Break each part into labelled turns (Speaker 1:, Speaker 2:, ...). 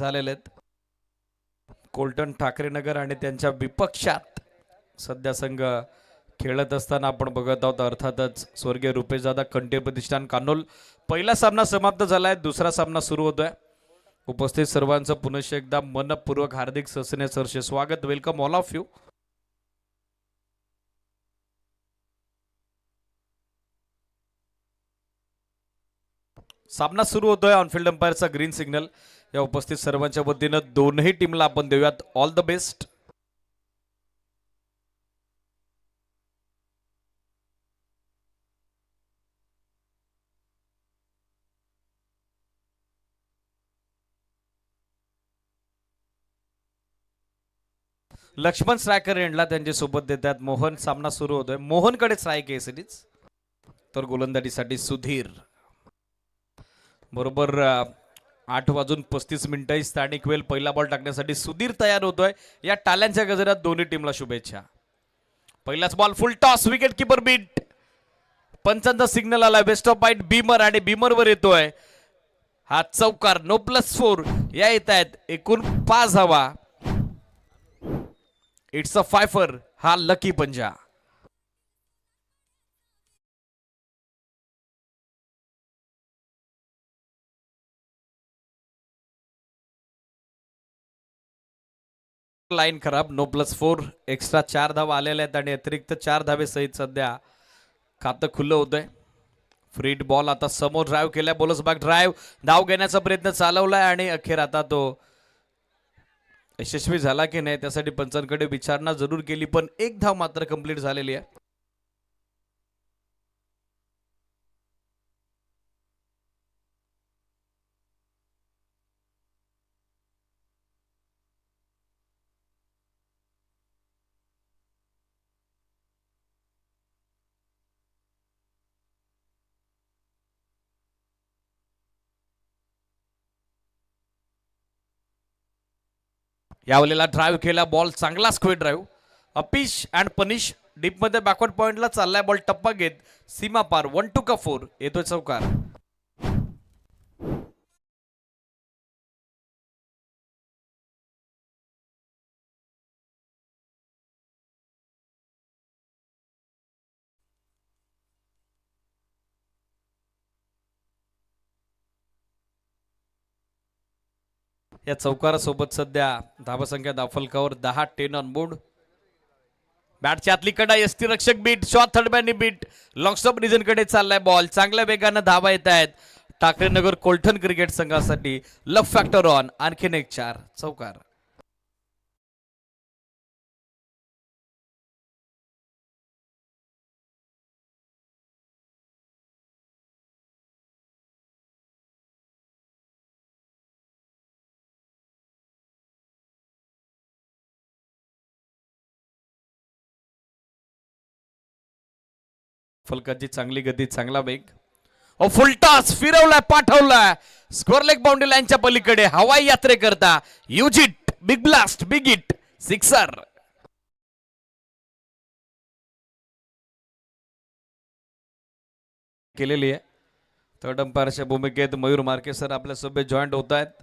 Speaker 1: झालेले आहेत. कोलटन ठाकरेनगर आणि त्यांच्या विपक्षात सध्या संघ खेळत असताना आपण बघत आहोत. अर्थातच स्वर्गीय रुपेशदादा कंटे प्रतिष्ठान कान्होल. पहिला सामना समाप्त झालाय, दुसरा सामना सुरू होतोय. उपस्थित सर्वांचं पुनश्च एकदा मनपूर्वक हार्दिक सस्ने सरसे स्वागत. Welcome all of you. सामना सुरू होतोय. ऑनफिल्ड अंपायरचा ग्रीन सिग्नल. या उपस्थित सर्वांच्या वतीनं दोनही टीमला आपण देऊयात all the best. Laxman striker एंडला त्यांच्या सोबत देतात. मोहन. सामना सुरू होतोय. मोहनकडे स्ट्राईक आहे सिरीज. तर गोलंदाजीसाठी सुधीर. बरोबर 8:35 स्थानिक वेळ. पहिला बॉल टाकण्यासाठी सुधीर तयार होतोय. या टाल्यांच्या गजरात दोन्ही टीमला शुभेच्छा. पहिलाच ball full toss. Wicket keeper beat. पंचांचा सिग्नल आला. बेस्ट ऑफ बाईट बीमर आणि बीमर वर येतोय हा चौकार. नो +4 या येत आहेत. एकूण 5 धावा. It's a Pfeiffer. हा लकी पंजा. लाईन खराब. नो +4. एक्स्ट्रा 4 धावा आलेल्या आहेत आणि अतिरिक्त 4 धावे सहित सध्या खातं खुलं होतंय. फ्रीड बॉल आता समोर. ड्राईव्ह केलाय. बोलस बॅक ड्राईव्ह. धाव घेण्याचा प्रयत्न चालवलाय आणि अखेर आता तो यशस्वी झाला की नाही त्यासाठी पंचांकडे विचारणा जरूर केली, पण एक धाव मात्र कंप्लीट झालेली आहे. यावेळेला ड्राईव्ह केला. बॉल चांगला square drive. Uppish and punish. Deep मध्ये बॅकवर्ड पॉइंटला चाललाय बॉल. टप्पा घेत सीमा पार. 1-2 का 4 येतोय चौकार. या चौकारासोबत सध्या धावसंख्या दाफलकावर 10. 10 ऑन बोर्ड. बॅटच्या आतली कडा. एसटी रक्षक बीट. शॉट थर्ड मॅननी बीट. लॉंगस्टॉप रिजन कडे चाललाय बॉल. चांगल्या वेगानं धावा येत आहेत ठाकरेनगर कोलठण क्रिकेट संघासाठी. Luck factor on. आणखीन एक 4 चौकार. फलकाची चांगली गती. चांगला वेग. Full toss. फिरवलाय. पाठवलाय स्कोअर लेग बाउंड्री लाईनच्या पलीकडे. हवाई यात्रे करता युजिट. Big blast. Big hit. Sixer. केलेली आहे. थर्ड अंपायरच्या भूमिकेत मयूर मार्के सर आपल्या सोबत जॉईंट होत आहेत.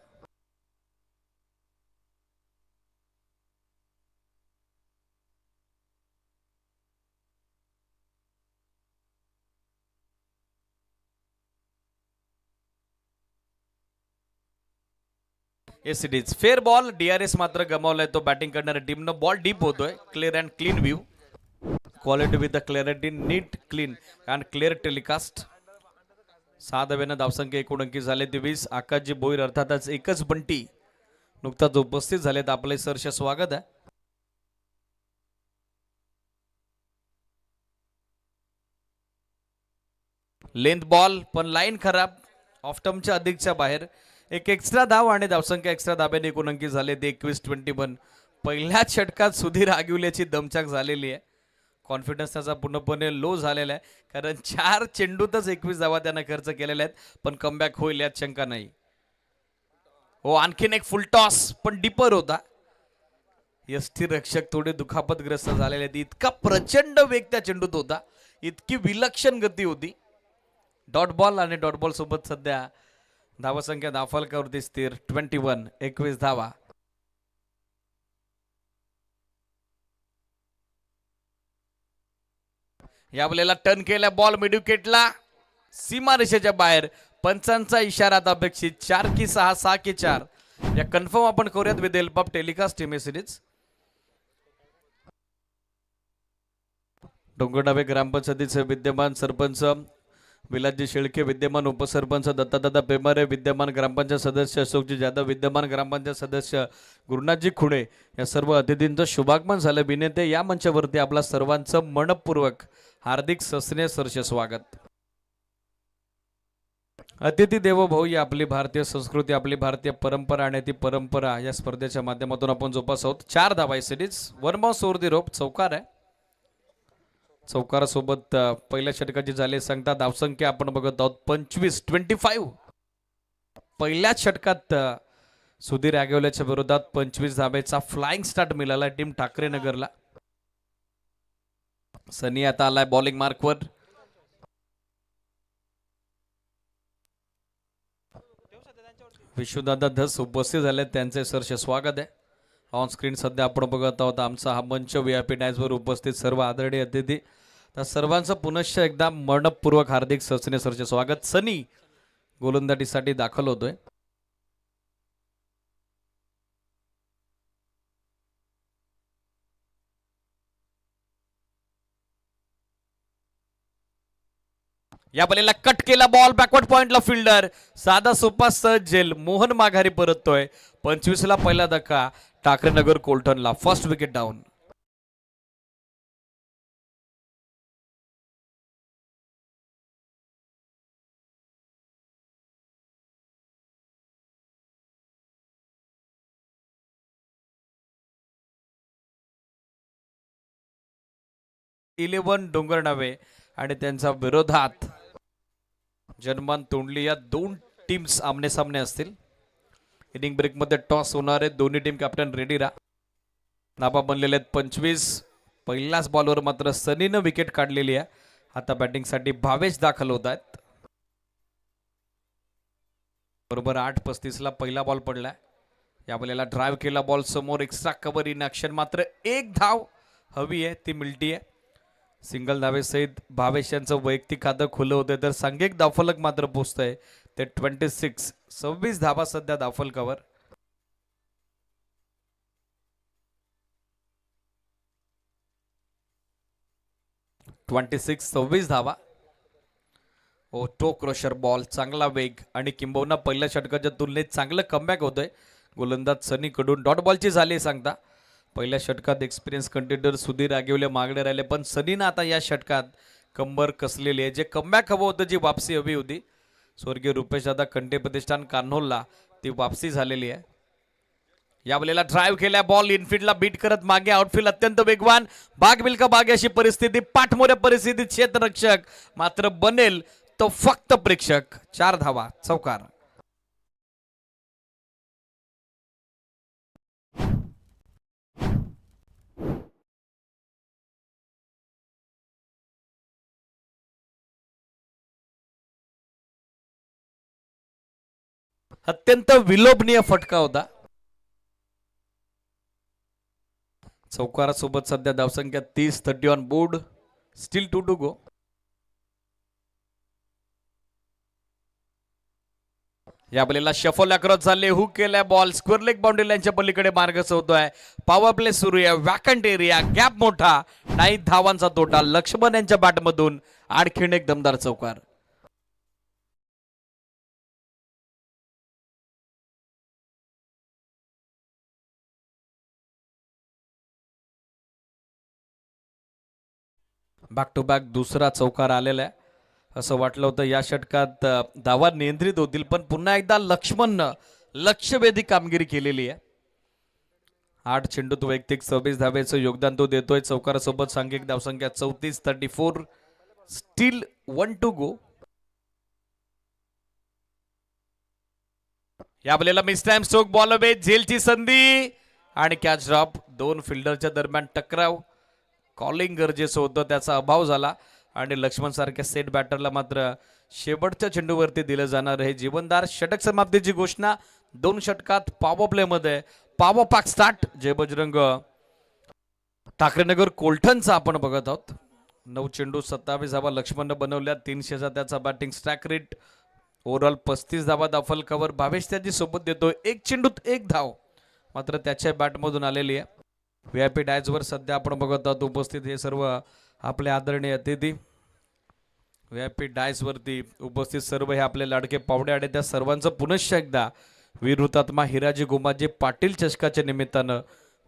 Speaker 1: एसडीज फेअर बॉल. डीआरएस मात्र गमावलाय तो बॅटिंग करणाऱ्या टीमनं. बॉल डीप होतोय. Clear and clean view. Quality with the clarity. Neat clean and clear telecast. 6 धाव्यानं धावसंख्या एकूण अंकी झाले 20. आकाशजी बोईर अर्थातच एकच बंटी नुकताच उपस्थित झालेत. आपले सरसे स्वागत आहे. लेंथ बॉल पण लाईन खराब. ऑफ टर्मच्या अधिकच्या बाहेर. एक एक्स्ट्रा धाव आणि धावसंख्या एक्स्ट्रा धाब्याने एकूण अंकी झाले 21-21. पहिल्या षटकात सुधीर आगिवल्याची दमछाक झालेली आहे. कॉन्फिडन्स त्याचा पूर्णपणे लो झालेला आहे, कारण 4 चेंडूतच 21 धावा त्यानं खर्च केलेल्या आहेत. पण कमबॅक होईल यात शंका नाही. हो, आणखीन एक फुल टॉस पण डीपर होता. यष्टी रक्षक थोडे दुखापतग्रस्त झालेले आहेत. इतका प्रचंड वेग त्या चेंडूत होता. इतकी विलक्षण गती होती. डॉट बॉल आणि डॉट बॉल सोबत सध्या धावसंख्या धावफलकावरती स्थिर 21 धावा. या बॉलला टर्न केला बॉल मिडविकेटला सीमारेषेच्या बाहेर. पंचांचा इशारा आता अपेक्षित. 4 की 6 6 की 4 या कन्फर्म आपण करूयात with help of telecast team series. Dongardave ग्रामपंचायतीचे विद्यमान सरपंच विलासजी शेळके, विद्यमान उपसरपंच दत्तादादा पेमारे, विद्यमान ग्रामपंचायत सदस्य अशोकजी जाधव, विद्यमान ग्रामपंचायत सदस्य गुरुनाथजी खुणे या सर्व अतिथींचं शुभागमन झालं. विनेते या मंचावरती आपला सर्वांचं मनपूर्वक हार्दिक सस्ने सरसे स्वागत. अतिथी देवो भव ही आपली भारतीय संस्कृती, आपली भारतीय परंपरा आणि ती परंपरा या स्पर्धेच्या माध्यमातून आपण जोपास आहोत. 4 धावा सिरीज. 1 बाउंस ओव्हर दी रोप. चौकार आहे. चौकारासोबत पहिल्या षटकाची झाली सांगता धावसंख्या आपण बघत आहोत 25. पहिल्या षटकात सुधीर आगवल्याच्या विरोधात 25 धाब्याचा फ्लाइंग स्टार्ट मिळाला टीम ठाकरे नगरला. सनी आता आलाय बॉलिंग मार्कवर. विश्वदादा धस उपस्थित झाले, त्यांचे सरसे स्वागत आहे. ऑन स्क्रीन सध्या आपण बघत आहोत आमचा हा मंच व्हीआयपी डॅशवर उपस्थित सर्व आदरणीय अतिथी. तर सर्वांचं पुनश्च एकदा मनपूर्वक हार्दिक सस्ने सरचे स्वागत. सनी गोलंदाजीसाठी दाखल होतोय. या बॉलला कट केला बॉल बॅकवर्ड पॉइंटला फिल्डर साधा सोपा सहज झेल. मोहन माघारी परततोय. 25 ला पहिला धक्का ठाकरे नगर कोलटनला. First wicket down. Eleven Dongarnave आणि त्यांच्या विरोधात जनमान तोंडली या 2 टीम्स आमने सामने असतील. इनिंग ब्रेक मध्ये टॉस होणार आहे. दोन्ही टीम कॅप्टन रेडी राहा. नाबा बनलेले आहेत 25. पहिल्याच बॉलवर मात्र सनीनं विकेट काढलेली आहे. आता बॅटिंगसाठी भावेश दाखल होत आहेत. बरोबर 8:35 ला पहिला बॉल पडलाय. या बॉलला ड्राईव्ह केला बॉल समोर. Extra cover in action. मात्र 1 धाव हवी आहे, ती मिळती आहे. सिंगल धावेसहित भावेश यांचं वैयक्तिक खातं खुलं होतं तर सांघिक धावफलक मात्र पोहोचतंय ते 26. 26 धावा सध्या धावफलकावर. ट्वेंटी 26 धावा. ओ टो क्रशर बॉल. चांगला वेग आणि किंबहुना पहिल्या षटकाच्या तुलनेत चांगलं कमबॅक होतंय गोलंदाज सनी कडून. डॉट बॉलची झाली सांगता. पहिल्या षटकात एक्सपिरियन्स कंटेंडर सुधीर आगवले मागणे राहिले, पण सनीनं आता या षटकात कंबर कसलेली आहे. जे कमबॅक हवं होतं, जी वापसी हवी होती स्वर्गीय रुपेश दादा कंटे प्रतिष्ठान कान्होलला, ती वापसी झालेली आहे. या बॉलला ड्राईव्ह केल्या बॉल इनफिल्डला बीट करत मागे. आउटफील्ड अत्यंत वेगवान. बाग मिल्का बाग अशी परिस्थिती. पाठमोऱ्या परिस्थितीत क्षेत्ररक्षक मात्र बनेल तो फक्त प्रेक्षक. 4 धावा. चौकार. अत्यंत विलोभनीय फटका होता. चौकारासोबत सध्या धावसंख्या 30. 30 on board. Still 2 to go. या बॉलला शफल अक्रॉस झाले. हुक केलाय बॉल. स्क्वेअर लेग बाउंड्री लाईनच्या पलीकडे मार्ग होतोय. पॉवर प्ले सुरू आहे. Vacant area. गॅप मोठा. 9 धावांचा तोटा. लक्ष्मण यांच्या बॅटमधून आणखीन एक दमदार चौकार. बॅक टू बॅक दुसरा चौकार आलेला आहे. असं वाटलं होतं या षटकात धावा नियंत्रित होतील, पण पुन्हा एकदा लक्ष्मणनं लक्ष्यवेधी कामगिरी केलेली आहे. 8 चेंडूत वैयक्तिक 26 धावेचं योगदान तो देतोय. चौकारासोबत सांघिक धावसंख्या 34. 34. Still 1 to go. या बॉलला miss time stroke. Ball away. झेलची संधी आणि कॅच ड्रॉप. 2 फिल्डरच्या दरम्यान टकराव. कॉलिंग गरजेचं होतं, त्याचा अभाव झाला आणि लक्ष्मण सारख्या सेट बॅटरला मात्र शेवटच्या चेंडूवरती दिलं जाणार आहे जीवनदार. षटक समाप्तीची घोषणा 2 षटकात पॉवर प्ले मध्ये. Power pack start. Jai Bajrang Thakarenagar कोलठणचा आपण बघत आहोत. 9 चेंडू 27 धावा लक्ष्मणनं बनवल्या. 300चा त्याचा बॅटिंग स्ट्राईक रेट. ओव्हरऑल 35 धावा दाफल कव्हर. भावेश त्याची सोबत देतोय. 1 चेंडूत 1 धाव मात्र त्याच्या बॅटमधून आलेली आहे. VIP डायजवर सध्या आपण बघत आहोत उपस्थित हे सर्व आपले आदरणीय अतिथी. VIP डायसवरती उपस्थित सर्व हे आपले लाडके पावडे आणि त्या सर्वांचं पुनश्च एकदा वीर हुतात्मा हिराजी गोमाजी पाटील चषकाच्या निमित्तानं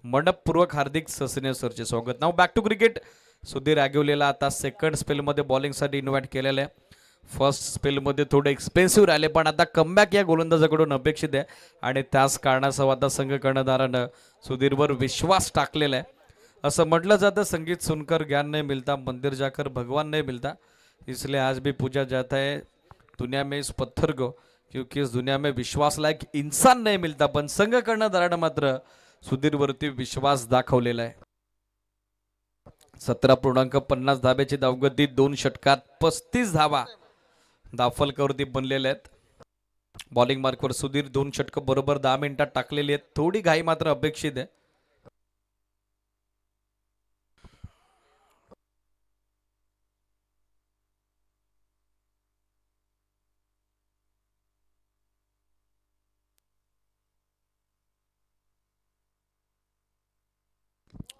Speaker 1: मनपूर्वक हार्दिक सस्नेह सरचे स्वागत. नाव बॅक टू क्रिकेट. सुधीर आगिवलेला आता सेकंड स्पेलमध्ये बॉलिंगसाठी इन्व्हाइट केलेलं आहे. फर्स्ट स्पेलमध्ये थोडे एक्सपेन्सिव्ह राहिले पण आता कमबॅक या गोलंदाजाकडून अपेक्षित आहे आणि त्याच कारणासह आता संघ कर्णधारानं सुधीरवर विश्वास टाकलेला आहे. असं म्हटलं जातं संगीत सुनकर ज्ञान नहीं मिलता, मंदिर जाकर भगवान नहीं मिलता, इसलिए आज भी पूजा जाता है दुनिया में इस पत्थर को, क्योंकि इस दुनिया में विश्वास लायक इंसान नहीं मिलता. पण संघ कर्णधारानं मात्र सुधीरवरती विश्वास दाखवलेला आहे. 17.50 धाब्याची धावगती. 2 षटकात 35 धावा दाफलकावरती बनलेल्या आहेत. बॉलिंग मार्कवर सुधीर 2 षटक बरोबर 10 मिनिटात टाकलेली आहेत. थोडी घाई मात्र अपेक्षित आहे.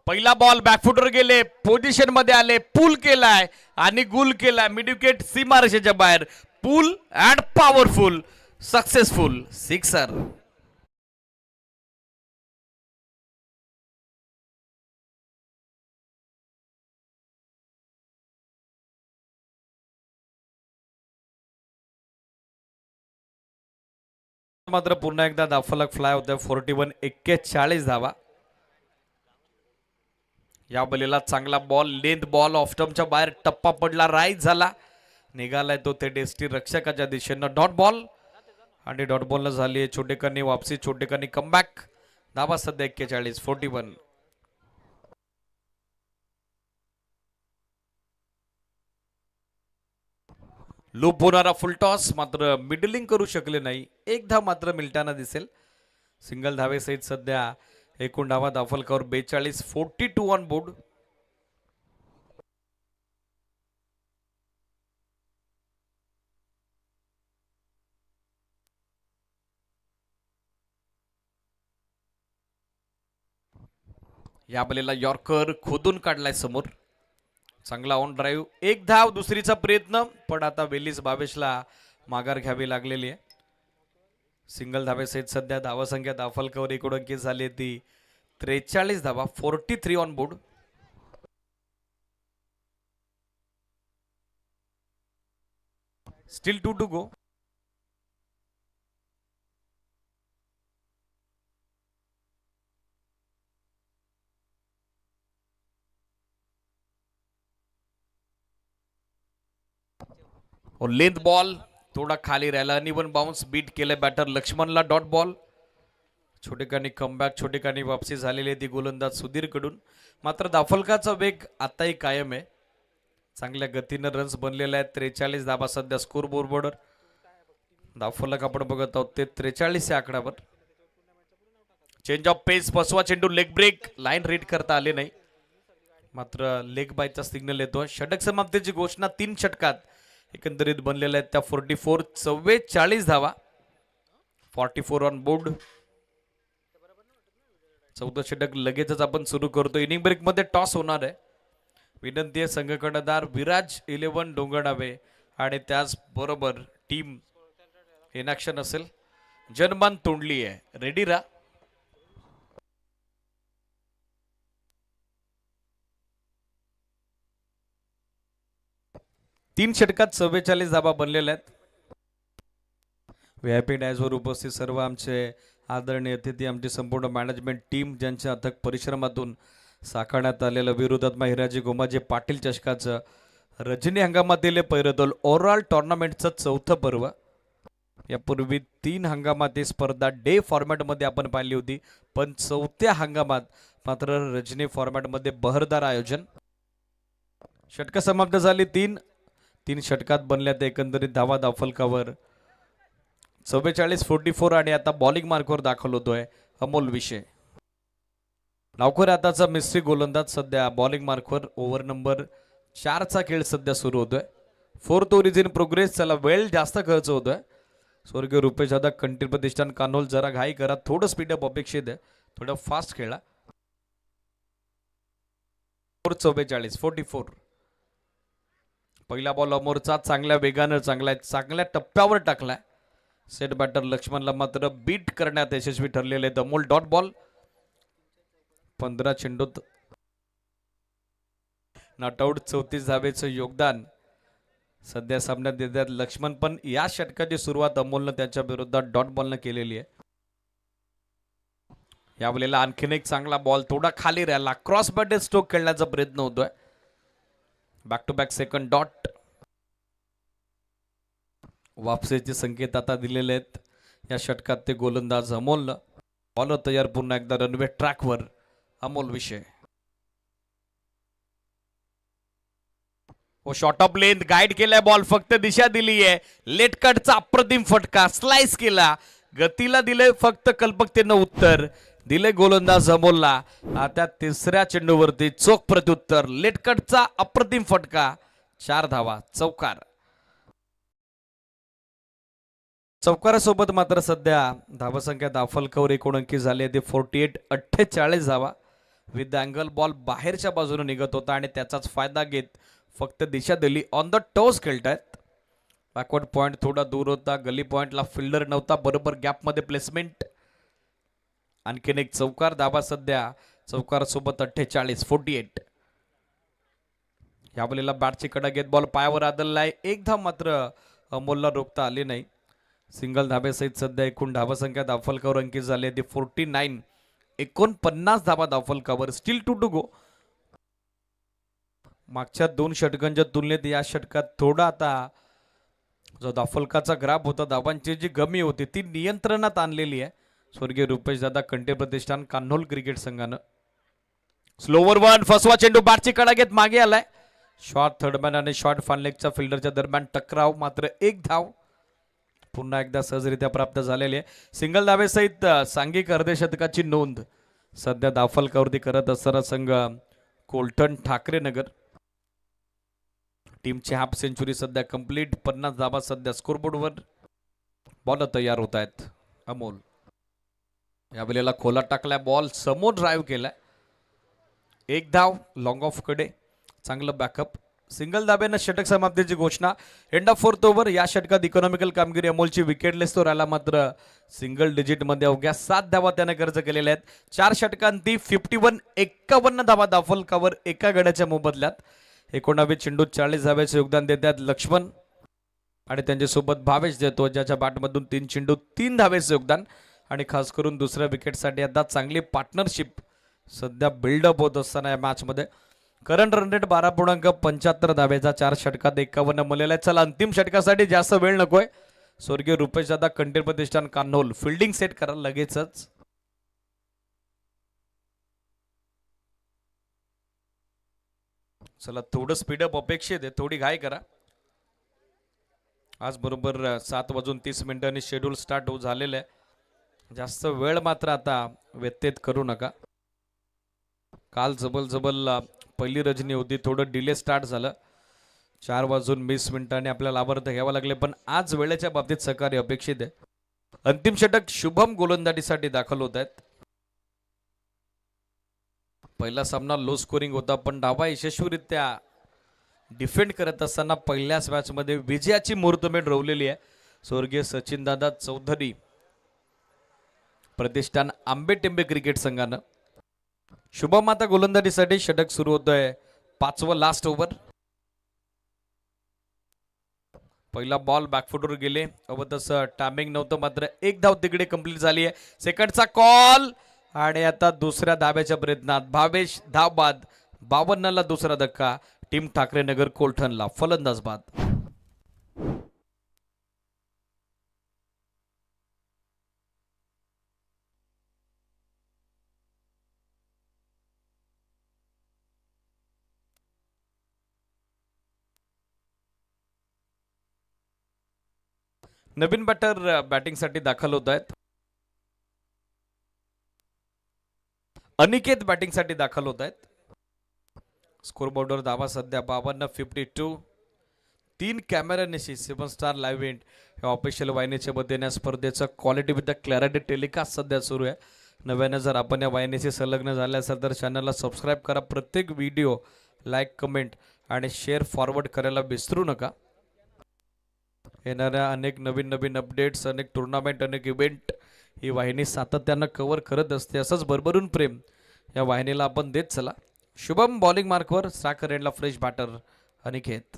Speaker 1: पहिला बॉल बॅकफुटवर गेले. पोझिशन मध्ये आले. पूल केलाय आणि गुल केलाय. मिड विकेट सीमारेषेच्या बाहेर. पूल अँड पॉवरफुल सक्सेसफुल सिक्सर. मात्र पुन्हा एकदा दाफलक फ्लाय होतोय. 41 धावा. या बलीला चांगला बॉल. लेंथ बॉल ऑफस्टम्पच्या बाहेर. टप्पा पडला. राईज झाला. निघालाय तो ते डेस्टी रक्षकाच्या दिशेनं. डॉट बॉल आणि डॉट बॉलनं झाली छोटेकांनी वापसी. छोटेकांनी कमबॅक. धावा सध्या 41. लूप होणारा फुल टॉस मात्र मिडलिंग करू शकले नाही. 1 धाव मात्र मिळताना दिसेल. सिंगल धावेसहित सध्या एकूण धावा दाफलकावर 42. 42 ऑन बोर्ड. या बलेला यॉर्कर खोदून काढलाय समोर. चांगला ऑन ड्राईव्ह. 1 धाव. दुसरीचा प्रयत्न पण आता वेलीस भावेशला माघार घ्यावी लागलेली आहे. सिंगल धावेसहित सध्या धावसंख्या दाफलकावर एकूण अंकित झाली ती 43 धावा. 43 on board. Still 2 to go. और लेंथ बॉल थोडा खाली राहिला. Uneven bounce. बीट केले बॅटर लक्ष्मणला. Dot ball. छोटेकानी कमबॅक. छोटेकानी वापसी झालेली आहे ती गोलंदाज सुधीर कडून. मात्र दाफलकाचा वेग आताही कायम आहे. चांगल्या गतीनं रन्स बनलेले आहेत. 43 धावा सध्या स्कोर बोर्डवर. दाफलक आपण बघत आहोत ते 43 या आकड्यावर. चेंज ऑफ पेस. फसवा चेंडू. Leg break. लाईन रीड करता आले नाही मात्र लेग बायचा सिग्नल येतो. षटक समाप्तीची घोषणा 3 षटकात एकंदरीत बनलेल्या आहेत त्या 44 धावा. 44 ऑन बोर्ड. 14 षटक लगेचच आपण सुरू करतो. इनिंग ब्रेक मध्ये टॉस होणार आहे. विनंती आहे संघ कर्णधार विराज 11 डोंगरनावे आणि त्याच बरोबर टीम इन ऍक्शन असेल. जनमान तोंडली आहे. रेडी रा. तीन षटकात 44 धावा बनलेल्या आहेत. VIP डॅशवर उपस्थित सर्व आमचे आदरणीय अतिथी, आमची संपूर्ण मॅनेजमेंट टीम ज्यांच्या अथक परिश्रमातून साकारण्यात आलेलं वीर हुतात्मा हिराजी गोमाजी पाटील चषकाचं रजनी हंगामातील पैरतोल ओव्हरऑल टुर्नामेंटचं 4थं पर्व. यापूर्वी 3 हंगामात ही स्पर्धा डे फॉर्मॅटमध्ये आपण पाहिली होती पण 4थ्या हंगामात मात्र रजनी फॉर्मॅटमध्ये बहरदार आयोजन. षटकं समाप्त झाली 3. 3 षटकात बनल्यात एकंदरीत धावा धावफलकावर 44-44 आणि आता बॉलिंग मार्कवर दाखल होतोय अमोल विषय. लवकर आताचा मिस्ट्री गोलंदाज सध्या बॉलिंग मार्कवर. ओव्हर नंबर 4 चा खेळ सध्या सुरू होतोय. Fourth over is in progress. चला वेळ जास्त खर्च होतोय. स्वर्गीय रुपेश दादा कंटील प्रतिष्ठान कान्होल जरा घाई करा, थोडं स्पीडअप अपेक्षित आहे, थोडं फास्ट खेळा. 44 पहिला बॉल अमोरचा चांगल्या वेगानं चांगल्या टप्प्यावर टाकलाय. सेट बॅटर लक्ष्मणला मात्र बीट करण्यात यशस्वी ठरलेले आहेत अमोल. डॉट बॉल 15 चेंडूत नॉट आउट 34 धावेचं योगदान सध्या सामन्यात देतात लक्ष्मण. पण या षटकाची सुरुवात अमोलनं त्याच्या विरोधात डॉट बॉलनं केलेली आहे. यावेळेला आणखीन एक चांगला बॉल थोडा खाली राहिला, क्रॉस बॅटेड स्ट्रोक खेळण्याचा प्रयत्न होतोय. Back to back second dot. वापसीचे संकेत आता दिलेले आहेत या षटकात ते गोलंदाज अमोलनं. बॉल तयार पुन्हा एकदा रनवे ट्रॅकवर अमोल विषय. शॉर्ट ऑफ लेंथ गाईड केलाय बॉल, फक्त दिशा दिली आहे. लेट कटचा अप्रतिम फटका, स्लाइस केला, गतीला दिले फक्त कल्पकतेनं उत्तर दिले गोलंदाज अमोलला. आता तिसऱ्या चेंडूवरती चोख प्रत्युत्तर, लेट कटचा अप्रतिम फटका, 4 धावा, चौकार. चौकारासोबत मात्र सध्या धावसंख्या धावफलकावर एकूण अंकी झाली आहे 48 धावा. विथ अँगल बॉल बाहेरच्या बाजूने निघत होता आणि त्याचाच फायदा घेत फक्त दिशा दिली. ऑन द टोस खेळतायत. बॅकवर्ड पॉइंट थोडा दूर होता, गली पॉइंटला फिल्डर नव्हता, बरोबर गॅपमध्ये प्लेसमेंट. आणखीन एक चौकार. धावा सध्या चौकारासोबत 48. यावेळेला बॅटची कडा घेत बॉल पायावर आदळलाय. एक धाव मात्र अमोलला रोखता आली नाही. सिंगल धाब्यासहित सध्या एकूण धावसंख्या धावफलकावर अंकित झाली आहे 49. 49 धावा धावफलकावर. Steel to go. मागच्या 2 षटकांच्या तुलनेत या षटकात थोडा आता जो धावफलकाचा ग्राफ होता, धावांची जी गमी होती ती नियंत्रणात आणलेली आहे स्वर्गीय रुपेश दादा कंटे प्रतिष्ठान कान्होल क्रिकेट संघानं. स्लोवर वन, फसवा चेंडू, बॅटची कडा घेत मागे आलाय. शॉर्ट थर्डमॅन आणि शॉर्ट फानलेगच्या फिल्डरच्या दरम्यान टकराव, मात्र एक धाव पुन्हा एकदा सहजरित्या प्राप्त झालेली आहे. सिंगल धावेसहित सांघिक अर्धशतकाची नोंद सध्या धावफलकावरती करत असताना संघ कोलटन ठाकरे नगर. टीमची हाफ सेंचुरी सध्या कंप्लीट. 50 धावा सध्या स्कोरबोर्डवर. बॉल तयार होत आहेत अमोल. यावेळेला खोला टाकलाय बॉल, समोर ड्राईव्ह केलाय. एक धाव लॉंग ऑफ कडे, चांगलं बॅकअप. सिंगल धाब्यानं षटक समाप्तीची घोषणा. End of fourth over. या षटकात इकॉनॉमिकल कामगिरी अमोलची. विकेटलेस तो राहिला, मात्र सिंगल डिजिटमध्ये अवघ्या 7 धावा त्याने खर्च केलेल्या आहेत. 4 षटकांती 51 धावा धावफलकावर एका गड्याच्या मोबदल्यात. 19 चेंडूत 40 धाव्याचे योगदान देतात लक्ष्मण आणि त्यांच्यासोबत भावेश देतो, ज्याच्या बॅटमधून 3 चेंडूत 3 धाव्याचे योगदान. आणि खास करून दुसऱ्या विकेटसाठी आता चांगली पार्टनरशिप सध्या बिल्डअप होत असताना या मॅचमध्ये. Current run rate 12.75 धाव्याचा. 4 षटकात 51 मिळालेला आहे. चला अंतिम षटकासाठी जास्त वेळ नकोय. स्वर्गीय रुपेश दादा कंटेल प्रतिष्ठान कान्होल फिल्डिंग सेट करा लगेचच. चला थोडं स्पीडअप अपेक्षित आहे, थोडी घाई करा. आज बरोबर 7:30 शेड्यूल स्टार्ट झालेलं आहे. जास्त वेळ मात्र आता व्यत्येत करू नका. काल जबल पहिली रजनी होती, थोडं डिले स्टार्ट झालं. 4:20 आपल्याला आवर्त घ्यावं लागले, पण आज वेळेच्या बाबतीत सहकार्य अपेक्षित आहे. अंतिम षटक शुभम गोलंदाजीसाठी दाखल होत आहेत. पहिला सामना लो स्कोरिंग होता, पण डावा यशस्वीरित्या डिफेंड करत असताना पहिल्याच मॅचमध्ये विजयाची मुहूर्तमेढ रोवलेली आहे स्वर्गीय सचिन दादा चौधरी प्रतिष्ठान आंबेटेंबे क्रिकेट संघानं. शुभम आता गोलंदाजीसाठी षटक सुरू होतोय. 5वं लास्ट ओव्हर. पहिला बॉल बॅकफुटवर गेले, तसं टायमिंग नव्हतं, मात्र एक धाव तिकडे कंप्लीट झाली आहे. सेकंडचा कॉल आणि आता दुसऱ्या धाब्याच्या प्रयत्नात भावेश धाव बाद. 52ला दुसरा धक्का. टीम ठाकरे नगर कोलठणला फलंदाज बाद. नवीन बॅटर बॅटिंगसाठी दाखल होत आहेत. अनिकेत बॅटिंगसाठी दाखल होत आहेत. स्कोरबोर्डवर धावा सध्या 52-52. 3 कॅमेऱ्यानिशी 7 स्टार लाईव्ह इव्हेंट या ऑफिशियल वाहिनीच्या मध्येने या स्पर्धेचं quality with the clarity telecast सध्या सुरू आहे. नव्याने जर आपण या वाहिनीशी संलग्न झाले असाल तर चॅनलला सबस्क्राईब करा. प्रत्येक व्हिडिओ लाईक, कमेंट आणि शेअर फॉरवर्ड करायला विसरू नका. येणाऱ्या अनेक नवीन अपडेट्स, अनेक टुर्नामेंट, अनेक इव्हेंट ही वाहिनी सातत्यानं कव्हर करत असते. असंच भरभरून प्रेम या वाहिनीला आपण देत चला. शुभम बॉलिंग मार्कवर, साखर एंडला फ्रेश बॅटर अनिकेत.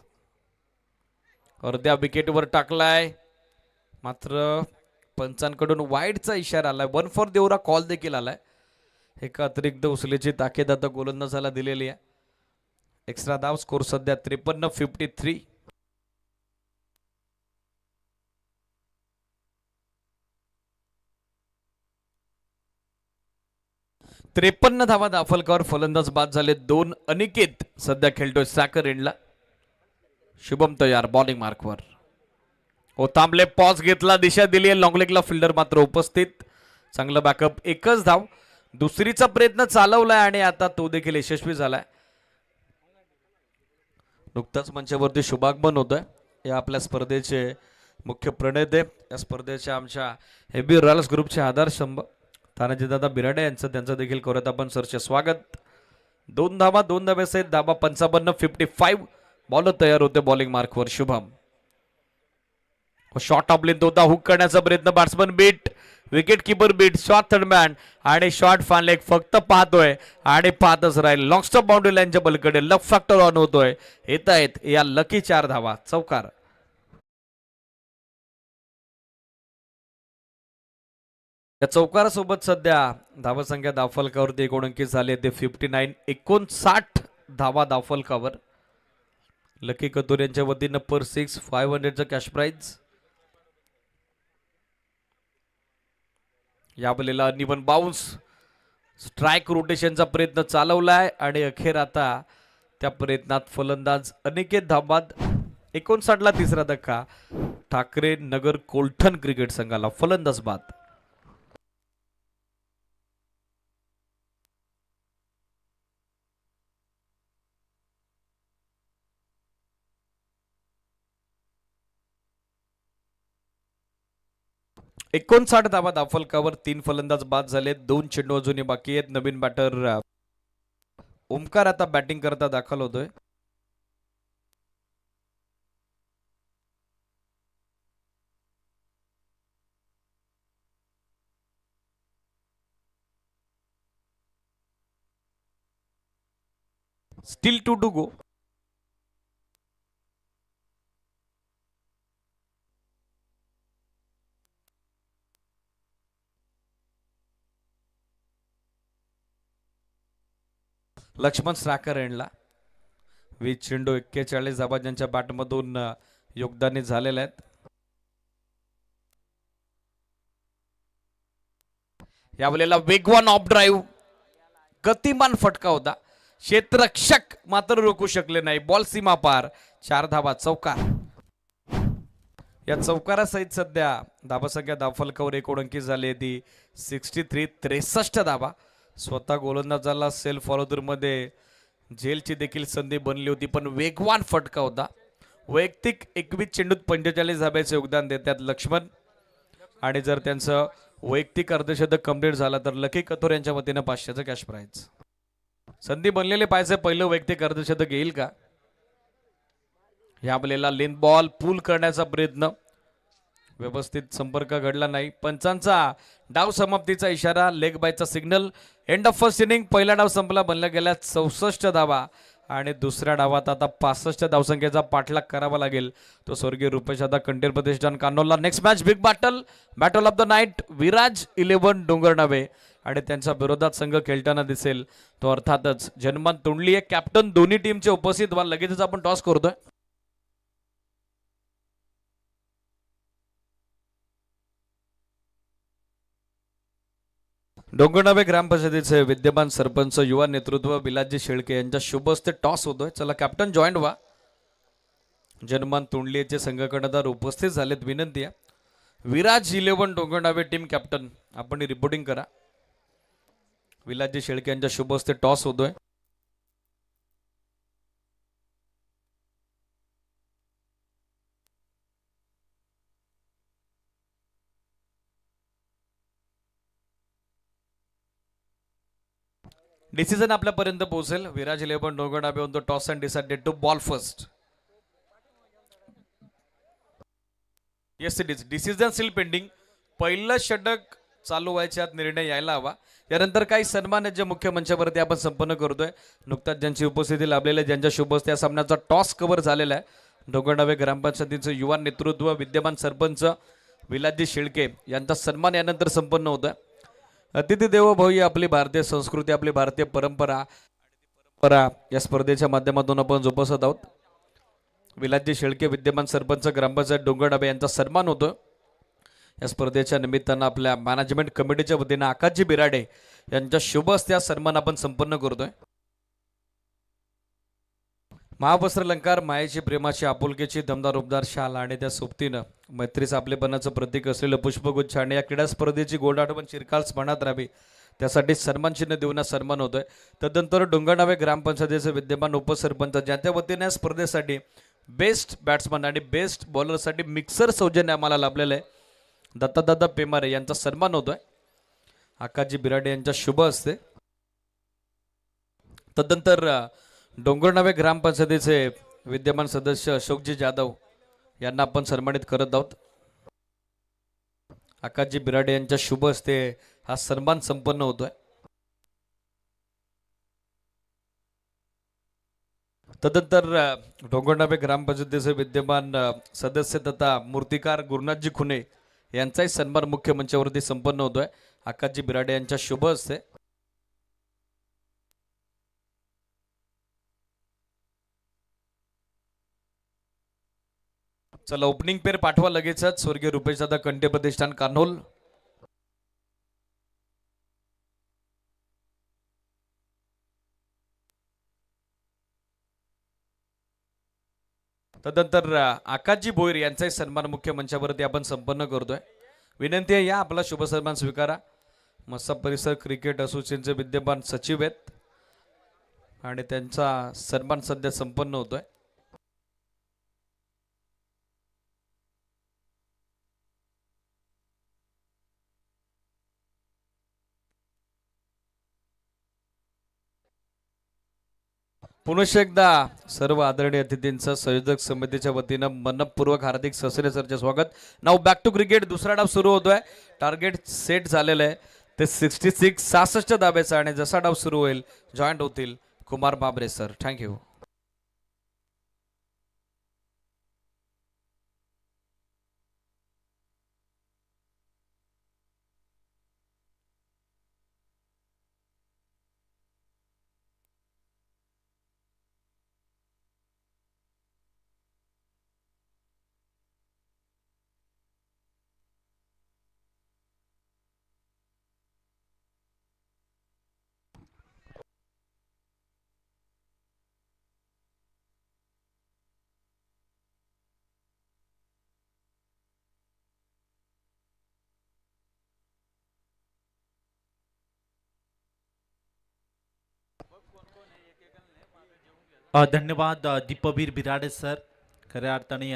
Speaker 1: अर्ध्या विकेटवर टाकलाय, मात्र पंचांकडून वाईडचा इशारा आलाय. 1 फॉर देवरा कॉल देखील आलाय. एका अतिरिक्त उचलेची ताकीद आता गोलंदाजाला दिलेली आहे. एक्स्ट्रा धाव. स्कोर सध्या 53-53. 53 धावा दाफलकावर. फलंदाज बाद झाले 2. अनिकेत सध्या खेळतोय साखर एंडला. शुभम तयार बॉलिंग मार्कवर. थांबले, पॉज घेतला, दिशा दिली आहे. लॉंग लेगला फिल्डर मात्र उपस्थित. चांगलं बॅकअप. एकच धाव. दुसरीचा प्रयत्न चालवलाय आणि आता तो देखील यशस्वी झालाय. नुकताच मंचावरती शुभागमन होतोय. या आपल्या स्पर्धेचे मुख्य प्रणेते, या स्पर्धेच्या आमच्या हेबी रॉयल्स ग्रुपचे आधारस्तंभ तानाजीदादा बिराडे यांचं, त्यांचं देखील करत आपण सरचे स्वागत. 2 धावा, 2 धाब्यासहित धाबा 55-55. बॉलर तयार होते बॉलिंग मार्कवर शुभम. शॉट ऑफ लेंथ होता, हुक करण्याचा प्रयत्न. Batsman beat, wicket keeper beat, short third man आणि शॉट फानलेग फक्त पाहतोय आणि पाहतच राहील. लॉंग स्टॉप बाउंड्री लाईनच्या बलकडे लक फॅक्टर ऑन होतोय. येत आहेत या लकी 4 धावा. चौकार. या चौकारासोबत सध्या धावसंख्या दाफलकावरती 1 अंकित झाले ते 59. 59 धावा दाफलकावर. लकी कतूर यांच्या वतीनं पर 6 500चं कॅश प्राइज. या बलेला अनइव्हन बाउन्स. स्ट्राइक रोटेशनचा प्रयत्न चालवलाय आणि अखेर आता त्या प्रयत्नात फलंदाज अनिकेत धाबाद. 59 ला तिसरा धक्का. ठाकरे नगर कोलठण क्रिकेट संघाला फलंदाज बाद. एकोणसाठ धावा दाफलकावर. 3 फलंदाज बाद झाले. 2 चेंडू अजूनही बाकी आहेत. नवीन बॅटर ओमकार आता बॅटिंग करता दाखल होतोय. स्टील 2 टू गो. लक्ष्मण साखर एंडला. 20 चेंडू 41 धावा ज्यांच्या बॅटमधून योगदानी झालेले आहेत. या वेळेला वेगवान ऑफ ड्राईव्ह, गतिमान फटका होता. क्षेत्ररक्षक मात्र रोखू शकले नाही. बॉल सीमा पार. 4 धावा. चौकार. या चौकारासहित सध्या धावसंख्या दाफलकावर 1 अंकित झाली ती 63. 63 धावा. स्वतः गोलंदाजाला सेल्फ फॉलोदर मध्ये झेलची देखील संधी बनली होती, पण वेगवान फटका होता. वैयक्तिक 21 चेंडूत 45 धाब्याचे योगदान देतात लक्ष्मण. आणि जर त्यांचं वैयक्तिक अर्धशतक कंप्लीट झाला तर लकी कथोर यांच्या वतीनं 500चं कॅश प्राइज. संधी बनलेले पाहिजे. पहिलं वैयक्तिक अर्धशतक येईल का? या बलेला लेन बॉल पूल करण्याचा प्रयत्न, व्यवस्थित संपर्क घडला नाही. पंचांचा डाव समाप्तीचा इशारा, लेग बायचा signal. End of first inning. पहिला डाव संपला. बनल्या गेल्या 64 धावा आणि दुसऱ्या डावात आता 65 धावसंख्येचा पाठलाग करावा लागेल. तो स्वर्गीय रुपेश दादा कंटेर प्रतिष्ठान Kanhola. Next match big battle of the night. Viraj 11 Dongarnave आणि त्यांच्या विरोधात संघ खेळताना दिसेल तो अर्थातच जन्मान तोंडली आहे. कॅप्टन दोन्ही टीमचे उपस्थित व्हा. लगेचच आपण टॉस करतोय. डोंगरनावे ग्रामपंचायतीचे विद्यमान सरपंच युवा नेतृत्व विलाजी शेळके यांच्या शुभ हस्ते टॉस होतोय. चला कॅप्टन जॉईंट व्हा. जन्मान तोंडलीचे संघ कर्णधार उपस्थित झालेत. विनंती आहे विराज 11 डोंगरडावे टीम कॅप्टन आपण रिपोर्टिंग करा. विलासजी शेळके यांच्या शुभ हस्ते टॉस होतोय. डिसिजन आपल्यापर्यंत पोहोचेल. Viraj 11 Dongardave on the toss and decided to bowl first. Yes it is decision still pending. पहिलं षटक चालू व्हायच्या आत निर्णय यायला हवा. यानंतर काही सन्मान जे मुख्य मंचावरती आपण संपन्न करतोय. नुकताच ज्यांची उपस्थिती लाभलेली ज्यांच्या शुभ हस्ते या सामन्याचा टॉस कव्हर झालेला आहे. डोंगरडावे ग्रामपंचायतीचं युवा नेतृत्व विद्यमान सरपंच विलासजी शेळके यांचा सन्मान यानंतर संपन्न होतोय. अतिथी देवो भव ही आपली भारतीय संस्कृती आपली भारतीय परंपरा या स्पर्धेच्या माध्यमातून आपण जोपासत आहोत. विलासजी शेळके विद्यमान सरपंच ग्रामपंचायत डोंगरडावे यांचा सन्मान होतो. या स्पर्धेच्या निमित्तानं आपल्या मॅनेजमेंट कमिटीच्या वतीनं आकाशजी बिराडे यांच्या शुभ हस्ते सन्मान आपण संपन्न करतोय. महावस्त्र अलंकार मायेची प्रेमाची आपुलकीची दमदार उपदार शाल आणि त्या सोबतीनं मैत्रीचं आपलेपणाचं प्रतीक असलेलं पुष्पगुच्छ आणि या क्रीडा स्पर्धेची गोड आठवण चिरकाल स्मरणात राहावी त्यासाठी सन्मान चिन्ह देऊन सन्मान होतोय. तदनंतर डोंगरडावे ग्रामपंचायतीचे विद्यमान उपसरपंच ज्यांच्या वतीने या स्पर्धेसाठी बेस्ट बॅट्समन आणि बेस्ट बॉलरसाठी मिक्सर सौजन्य आम्हाला लाभलेलं आहे. दत्तादादा पेमारे यांचा सन्मान होतोय आकाशजी बिराडे यांच्या शुभ हस्ते. तदनंतर डोंगरडावे ग्रामपंचायतीचे विद्यमान सदस्य अशोकजी जाधव यांना आपण सन्मानित करत आहोत. आकाशजी बिराडे यांच्या शुभ हस्ते हा सन्मान संपन्न होतोय. तदनंतर डोंगरडावे ग्रामपंचायतीचे विद्यमान सदस्य तथा मूर्तिकार गुरुनाथजी खुने यांचाही सन्मान मुख्य मंचावरती संपन्न होतोय आकाशजी बिराडे यांच्या शुभ हस्ते. चला ओपनिंग पेर पाठवा लगेचच. स्वर्गीय रुपेशदादा कंटे प्रतिष्ठान कान्होल. तदनंतर आकाशजी भोईर यांचाही सन्मान मुख्य मंचावरती आपण संपन्न करतोय. विनंती आहे या आपला शुभ सन्मान स्वीकारा. मस्सा परिसर क्रिकेट असोसिएशनचे विद्यमान सचिव आहेत आणि त्यांचा सन्मान सध्या संपन्न होतोय. पुनश्च एकदा सर्व आदरणीय अतिथींचं संयोजक समितीच्या वतीनं मनपूर्वक हार्दिक ससरे सरचे स्वागत. नाव बॅक टू क्रिकेट. दुसरा डाव सुरू होतोय. टार्गेट सेट झालेलं आहे ते 66 धाब्याचं आणि जसा डाव सुरू होईल जॉईंट होतील कुमार बाबरे सर. थँक्यू.
Speaker 2: धन्यवाद दीपवीर बिराडे सर. खऱ्या अर्थाने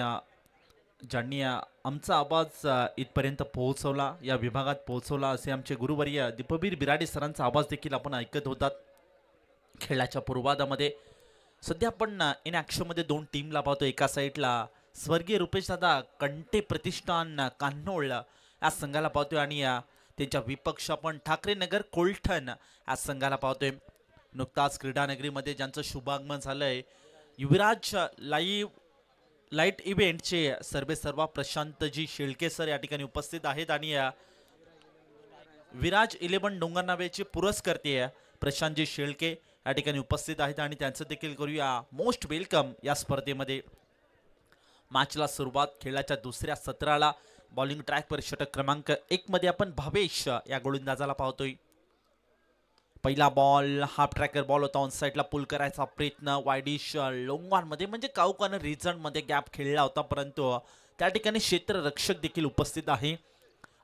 Speaker 2: ज्यांनी आमचा आवाज इथपर्यंत पोहोचवला या विभागात पोहोचवला असे आमचे गुरुवर्य दीपवीर बिराडे सरांचा आवाज देखील आपण ऐकत होतात. खेळाच्या पूर्वादामध्ये सध्या आपण इन ॲक्शनमध्ये दोन टीमला पाहतो. एका साईडला स्वर्गीय रुपेशदादा कंटे प्रतिष्ठान कान्होळ या संघाला पाहतोय आणि त्यांच्या विपक्ष आपण ठाकरे नगर कोलठण या संघाला पाहतोय. नुकताच क्रीडानगरीमध्ये ज्यांचं शुभागमन झालंय युवराज लाईट इव्हेंटचे सर्वेसर्वा प्रशांतजी शेळके सर या ठिकाणी उपस्थित आहेत आणि विराज 11 डोंगरनावेचे पुरस्कर्ते प्रशांतजी शेळके या ठिकाणी उपस्थित आहेत आणि त्यांचं देखील करूया मोस्ट वेलकम या स्पर्धेमध्ये. मॅचला सुरुवात खेळाच्या दुसऱ्या सत्राला बॉलिंग ट्रॅकवर षटक क्रमांक 1 मध्ये आपण भावेश या गोलंदाजाला पाहतोय. पहिला बॉल हाफ ट्रॅकर बॉल होता. ऑन साईडला पुल करायचा प्रयत्न वायडिश लोंगॉन मध्ये म्हणजे काउकानं रिझन मध्ये गॅप खेळला होता परंतु त्या ठिकाणी क्षेत्ररक्षक देखील उपस्थित आहे.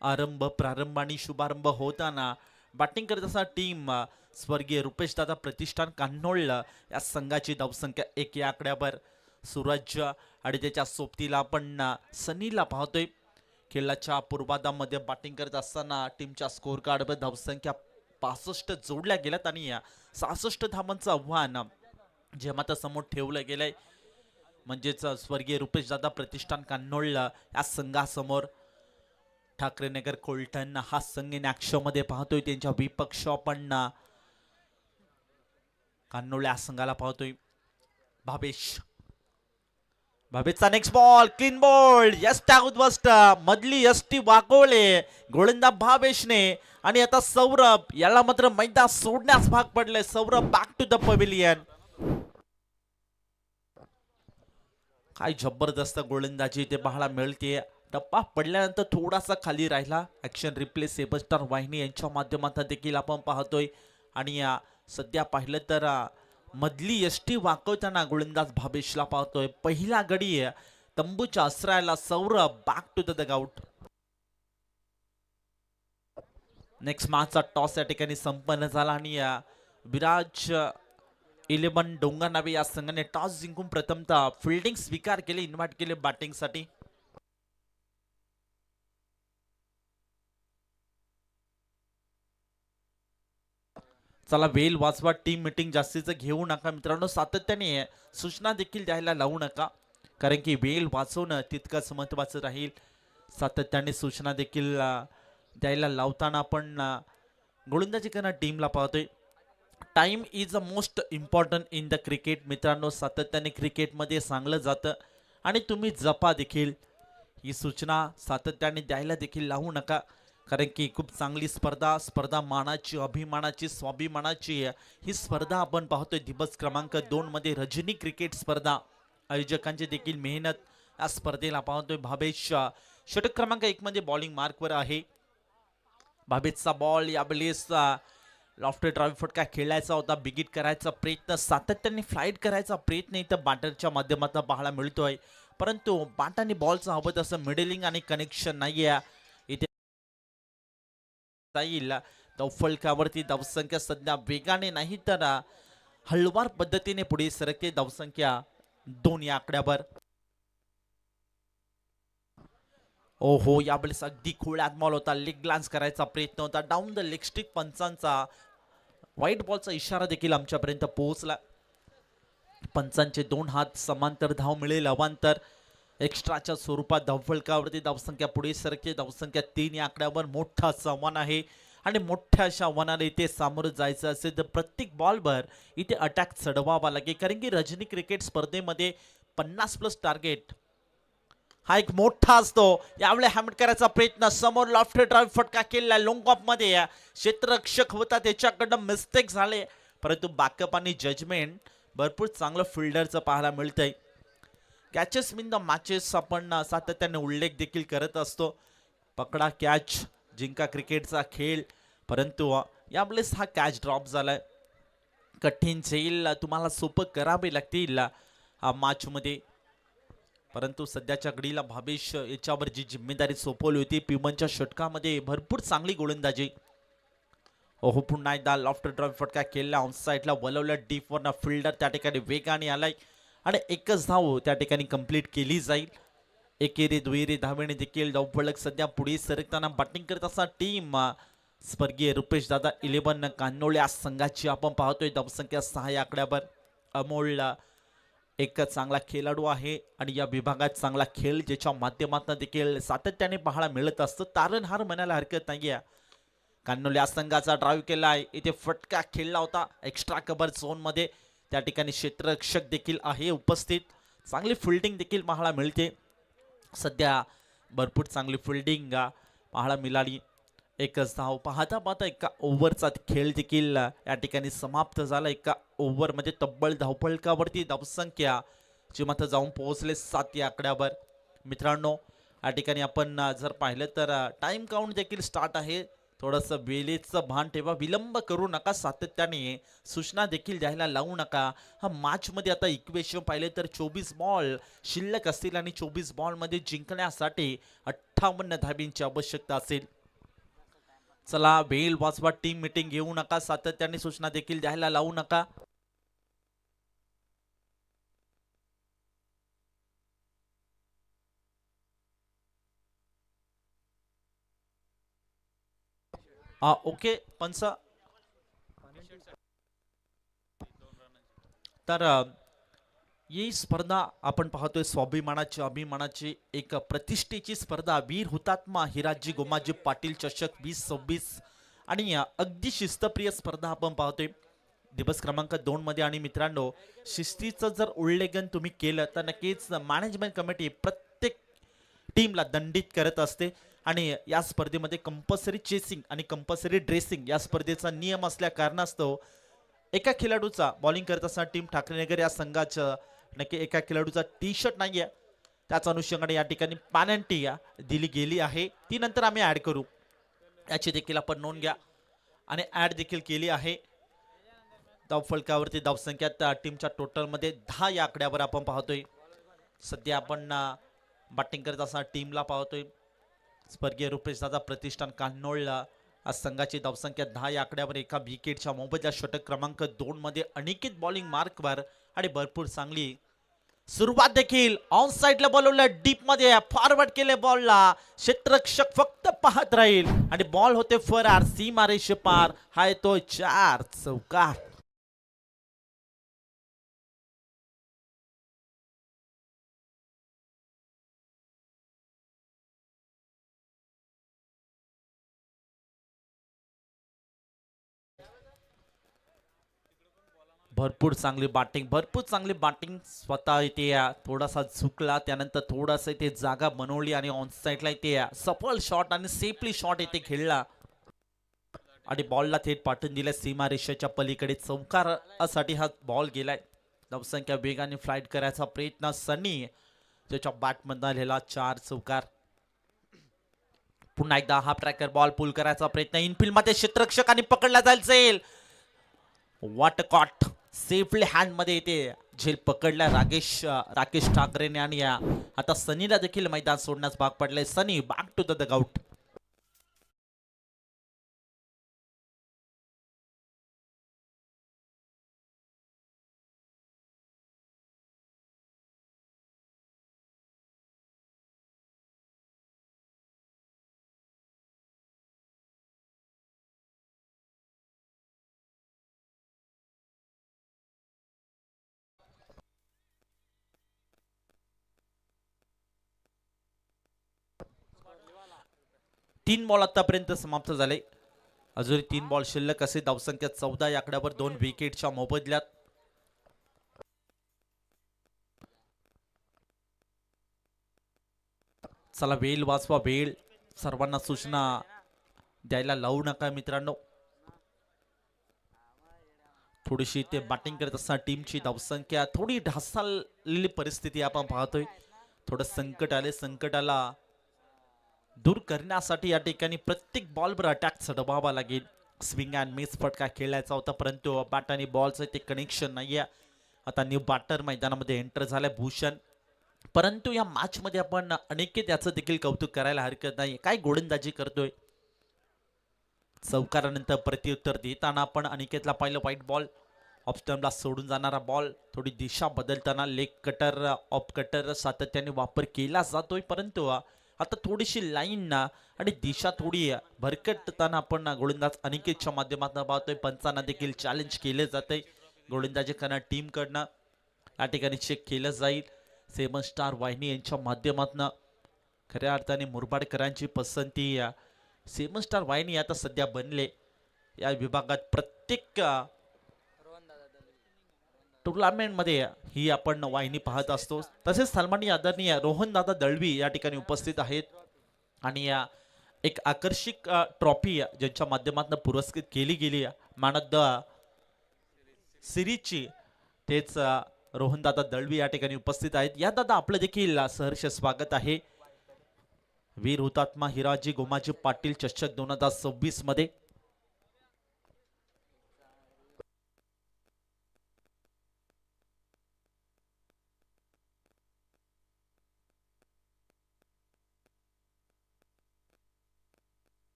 Speaker 2: प्रारंभ आणि शुभारंभ होताना बॅटिंग करत असताना टीम स्वर्गीय रुपेश दादा प्रतिष्ठान कान्होळ या संघाची धावसंख्या 1 या आकड्यावर. सूरज आणि त्याच्या सोबतीला आपण सनीला पाहतोय. खेळाच्या पूर्वार्धामध्ये बॅटिंग करत असताना टीमच्या स्कोर कार्डवर धावसंख्या 65 जोडल्या गेल्यात आणि 66 धावांचं आव्हान जे मात्र समोर ठेवलं गेलंय. म्हणजेच स्वर्गीय रुपेश दादा प्रतिष्ठान कान्होळ या संघासमोर ठाकरेनगर कोलटन हा संघ इन ऍक्शन मध्ये पाहतोय. त्यांच्या विपक्ष आपण कान्होळ या संघाला पाहतोय. भावेशचा नेक्स्ट बॉल क्लीन बॉल यस्ट उद्ध्वस्त मधली यष्टी वाकवले गोलंदाज भावेशने आणि आता सौरभ याला मात्र मैदान सोडण्यास भाग पडले. Saurabh back to the pavilion. काय जबरदस्त गोलंदाजी इथे पाहायला मिळते. टप्पा पडल्यानंतर थोडासा खाली राहिला. ऍक्शन रिप्ले सेबस्टार वाहिनी यांच्या माध्यमातून देखील आपण पाहतोय आणि सध्या पाहिलं तर मधली यष्टी वाकवताना गोलंदाज भावेशला पाहतोय. पहिला गडी तंबूच्या आश्रयाला Saurabh back to the dugout. Next मॅचचा टॉस या ठिकाणी संपन्न झाला आणि विराज 11 डोंगरनावे या संघाने टॉस जिंकून प्रथमतः फिल्डिंग स्वीकार केली. इन्व्हाइट केले बॅटिंगसाठी. चला वेल वाचवा. टीम मीटिंग जास्तीचं घेऊ नका मित्रांनो. सातत्याने सूचना देखील द्यायला लावू नका कारण की वेल वाचवणं तितकंच महत्वाचं राहील. सातत्याने सूचना देखील द्यायला लावताना आपण गोलंदाजी करणाऱ्या टीमला पाहतोय. Time is a most important in the cricket. मित्रांनो सातत्याने क्रिकेटमध्ये सांगलं जातं आणि तुम्ही जपा देखील. ही सूचना सातत्याने द्यायला देखील लावू नका कारण की खूप चांगली स्पर्धा मानाची, अभिमानाची, स्वाभिमानाची ही स्पर्धा आपण पाहतोय. दिवस क्रमांक 2 मध्ये रजनी क्रिकेट स्पर्धा आयोजकांची देखील मेहनत या स्पर्धेला पाहतोय. भावेश षटक क्रमांक 1 मध्ये बॉलिंग मार्कवर आहे. भावेशचा बॉल यावेळेस लॉफ्टेड ड्राइव्ह फटका खेळायचा होता. बिगिट करायचा प्रयत्न, सातत्याने फ्लाईट करायचा प्रयत्न इथं बॅटरच्या माध्यमातून पाहायला मिळतोय. परंतु बॅटाने बॉलचं हवं तसं मिडलिंग आणि कनेक्शन नाहीये. इथे फलकावरती धावसंख्या सध्या वेगाने नाही तर हळवार पद्धतीने पुढे सरकते. धावसंख्या 2 या आकड्यावर. ओहो यावेळेस अगदी खोळ्यात बॉल होता. लेग ग्लान्स करायचा प्रयत्न होता. Down the leg stick. पंचांचा व्हाईट बॉलचा इशारा देखील आमच्यापर्यंत पोहोचला. पंचांचे 2 हात समांतर धाव मिळेल. अवांतर एक्स्ट्राच्या स्वरूपात धावफलकावरती धावसंख्या पुढे सरकते. धावसंख्या 3 या आकड्यावर. मोठा आव्हान आहे आणि मोठ्या अशा आव्हानाला इथे सामोरं जायचं असेल तर प्रत्येक बॉलवर इथे अटॅक चढवावा लागेल कारण की रजनी क्रिकेट स्पर्धेमध्ये 50+ टार्गेट हा एक मोठा असतो. यावेळी हॅमट करायचा प्रयत्न. समोर लॉफ्टेड ड्राइव्ह फटका केला. लॉंग ऑफ मध्ये क्षेत्ररक्षक होता त्याच्याकडनं मिस्टेक झाले परंतु बॅकअप आणि जजमेंट भरपूर चांगलं फिल्डरचं पाहायला मिळतंय. कॅचेस इन द मॅचेस आपण सातत्याने उल्लेख देखील करत असतो. पकडा कॅच जिंका क्रिकेटचा खेळ. परंतु यावेळेस हा कॅच ड्रॉप झालाय. कठीण जाईल, तुम्हाला सोपं करावे लागतील मॅच मध्ये. परंतु सध्याच्या घडीला भावेश याच्यावर जी जिम्मेदारी सोपवली होती पिमनच्या षटकामध्ये भरपूर चांगली गोलंदाजी. ओहो पुन्हा एकदा लॉफ्ट ड्राइव्ह फटका केला. ऑन साईडला वलवलं डीप वरना. फिल्डर त्या ठिकाणी वेगाने आलाय आणि एकच धाव त्या ठिकाणी कंप्लीट केली जाईल. एकेरी दुहेरी धावेने देखील धावफलक सध्या पुढे सरकताना बॅटिंग करत असताना टीम स्वर्गीय रुपेश दादा 11 कान्होळ या संघाची आपण पाहतोय. धावसंख्या 6 या आकड्यावर. अमोल एक चांगला खेळाडू आहे आणि या विभागात चांगला खेळ ज्याच्या माध्यमातून देखील सातत्याने पाहायला मिळत असतं. तारणहार म्हणायला हरकत नाहीये. कान्होळ या संघाचा ड्राइव्ह केलाय. इथे फटका खेळला होता एक्स्ट्रा कव्हर झोन मध्ये. त्या ठिकाणी क्षेत्ररक्षक देखील आहे उपस्थित. चांगली फिल्डिंग देखील पाहायला मिळते. सध्या भरपूर चांगली फिल्डिंग पाहायला मिळाली. एकच धाव पाहता पाहता एका ओव्हरचा खेळ देखील या ठिकाणी समाप्त झाला. एका ओव्हरमध्ये तब्बल धावफलकावरती धावसंख्या जी मात्र जाऊन पोहोचले 7 या आकड्यावर. मित्रांनो या ठिकाणी आपण जर पाहिलं तर टाइम काउंट देखील स्टार्ट आहे. थोडंसं वेळेचं भान ठेवा, विलंब करू नका, सातत्याने सूचना देखील द्यायला लावू नका. हा मॅच मध्ये आता इक्वेशन पाहिले तर 24 बॉल शिल्लक असतील आणि 24 बॉल मध्ये जिंकण्यासाठी 58 धाबींची आवश्यकता असेल. चला वेळ वाचवा, टीम मीटिंग घेऊ नका, सातत्याने सूचना देखील द्यायला लावू नका. ओके पंच. तर ही स्पर्धा आपण पाहतोय स्वाभिमानाची अभिमानाची एक प्रतिष्ठेची स्पर्धा, वीर हुतात्मा हिराजी गोमाजी पाटील चषक 2026 आणि अगदी शिस्तप्रिय स्पर्धा आपण पाहतोय दिवस क्रमांक 2 मध्ये. आणि मित्रांनो, शिस्तीचं जर उल्लेखन तुम्ही केलं तर नक्कीच मॅनेजमेंट कमिटी प्रत्येक टीमला दंडित करत असते. आणि या स्पर्धेमध्ये कंपल्सरी चेसिंग आणि कंपल्सरी ड्रेसिंग या स्पर्धेचा नियम असल्या कारणास्तव एका खेळाडूचा बॉलिंग करत असताना टीम ठाकरेनगर या संघाचं नक्की एका खेळाडूचा टी शर्ट नाहीये, त्याच अनुषंगाने या ठिकाणी पॅनल्टी दिली गेली आहे. ती नंतर आम्ही ऍड करू, याची देखील आपण नोंद घ्या. आणि ऍड देखील केली आहे. धावफलकावरती धावसंख्यात टीमच्या टोटल मध्ये 10 या आकड्यावर आपण पाहतोय. सध्या आपण बॅटिंग करत असताना टीमला पाहतोय स्वर्गीय रुपेश दादा प्रतिष्ठान कान्होळला संघाची धावसंख्या 10 या आकड्यावर, एका विकेटच्या मोबदल्यात षटक क्रमांक 2 मध्ये अनिकेत बॉलिंग मार्कवर आणि भरपूर चांगली सुरुवात देखील ऑन साइडला बोलवलं, डीप मध्ये फॉरवर्ड केले बॉलला, क्षेत्ररक्षक फक्त पाहत राहील आणि बॉल होते फरार, सीमारेषे पार. हा येतो 4 चौकार. भरपूर चांगली बॅटिंग स्वतः इथे थोडासा झुकला, त्यानंतर थोडासा इथे जागा बनवली आणि ऑन साइडला इथे सफल शॉट आणि सेफली शॉट इथे खेळला आणि बॉलला थेट पाठवून दिल्या सीमारेषेच्या पलीकडे. चौकारासाठी हा बॉल गेलाय. धावसंख्या वेगाने फ्लाईट करायचा प्रयत्न सनी, ज्याच्या बॅटमधून आलेला 4 चौकार. पुन्हा एकदा हा ट्रॅकर बॉल पुल करायचा प्रयत्न, इनफिल्ड मध्ये क्षेत्ररक्षकांनी पकडला जाईल. वॉट कॉट सेफली हँड मध्ये येते, झेल पकडला राकेश ठाकरेने आणि आता सनीला देखील मैदान सोडण्यास भाग पडले. सनी बॅक टू द डगआउट. तीन बॉल आतापर्यंत समाप्त झाले, अजून 3 बॉल शिल्लक असे. धावसंख्या 14 या आकड्यावर, 2 विकेटच्या मोबदल्यात. चला वेळ वाचवा, वेळ सर्वांना सूचना द्यायला लावू नका मित्रांनो. थोडीशी ते बॅटिंग करत असताना टीमची धावसंख्या थोडी ढासळलेली परिस्थिती आपण पाहतोय. थोडं संकटाला दूर करण्यासाठी या ठिकाणी प्रत्येक बॉलवर अटॅक चढवावा लागेल. स्विंग अँड मिस फटका खेळायचा होता, परंतु बॅट आणि बॉलचं ते कनेक्शन नाहीये. आता न्यू बॅटर मैदानामध्ये एंटर झालाय भूषण, परंतु या मॅच मध्ये आपण अनेकेत याचं देखील कौतुक करायला हरकत नाही. काय गोलंदाजी करतोय. चौकारानंतर प्रत्युत्तर देताना आपण अनिकेतला पाहिलं, व्हाईट बॉल ऑफ स्टंपला सोडून जाणारा बॉल, थोडी दिशा बदलताना लेग कटर ऑफ कटर सातत्याने वापर केला जातोय, परंतु आता थोडीशी लाईन आणि दिशा थोडी भरकटताना आपण गोलंदाज अनिकेतच्या माध्यमातून पाहतोय. पंचांना देखील चॅलेंज केले जाते गोलंदाजी करणार टीम कडनं, या ठिकाणी चेक केलं जाईल. 7 स्टार वाहिनी यांच्या माध्यमातून खऱ्या अर्थाने मुरबाडकरांची पसंती 7 स्टार वाहिनी आता सध्या बनले. या विभागात प्रत्येक टुर्नामेंट मध्ये ही आपण वाहिनी पाहत असतो. तसेच सन्माननीय आदरणीय रोहन दादा दळवी या ठिकाणी उपस्थित आहेत आणि एक आकर्षक ट्रॉफी ज्यांच्या माध्यमातून पुरस्कृत केली गेली मॅन ऑफ द सिरीजची, तेच रोहन दादा दळवी या ठिकाणी उपस्थित आहेत. या दादा आपलं देखील सहर्ष स्वागत आहे. वीर हुतात्मा हिराजी गोमाजी पाटील चषक 2026 मध्ये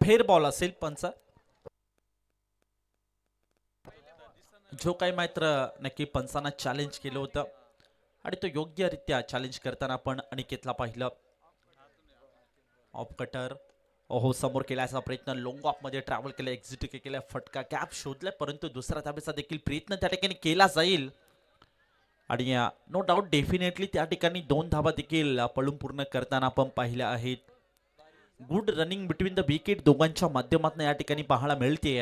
Speaker 2: फेर बॉल असेल पंचा. जो काही मात्र नक्की पंचांना चॅलेंज केलं होतं आणि तो योग्यरित्या चॅलेंज करताना आपण अनिकेतला पाहिलं. ऑफ कटर ओहो समोर केल्याचा प्रयत्न, लोंग ऑफ मध्ये ट्रॅव्हल केलं, एक्झिक्यूट केलं, फटका गॅप शोधलाय, परंतु दुसऱ्या धाब्याचा देखील प्रयत्न त्या ठिकाणी केला जाईल. आणि नो डाऊट डेफिनेटली त्या ठिकाणी 2 धाबा देखील पळून पूर्ण करताना आपण पाहिल्या आहेत. Good running between the wicket दोघांच्या माध्यमातून या ठिकाणी पाहायला मिळते.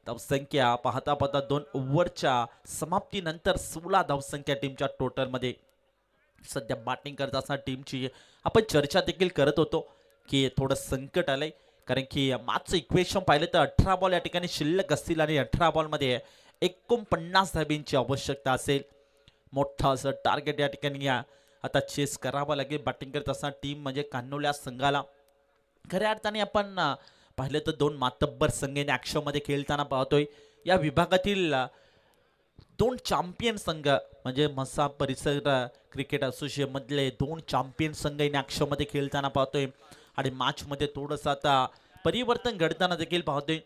Speaker 2: धावसंख्या पाहता पाहता 2 ओव्हरच्या समाप्तीनंतर 16 धावसंख्या टीमच्या टोटल मध्ये. सध्या बॅटिंग करत असताना टीमची आपण चर्चा देखील करत होतो की थोडं संकट आलंय, कारण की मागचं इक्वेशन पाहिलं तर 18 बॉल या ठिकाणी शिल्लक असतील आणि 18 बॉलमध्ये 49 धाब्यांची आवश्यकता असेल. मोठं असं टार्गेट या ठिकाणी आता चेस करावं लागेल बॅटिंग करत असताना टीम म्हणजे कान्होल्या संघाला. खऱ्या अर्थाने आपण पाहिलं तर 2 मातब्बर संघ मध्ये खेळताना पाहतोय. या विभागातील 2 चॅम्पियन संघ म्हणजे म्हसा परिसर क्रिकेट असोसिएशन मधले 2 चॅम्पियन संघ मध्ये खेळताना पाहतोय. आणि मॅच मध्ये थोडंसं आता परिवर्तन घडताना देखील पाहतोय,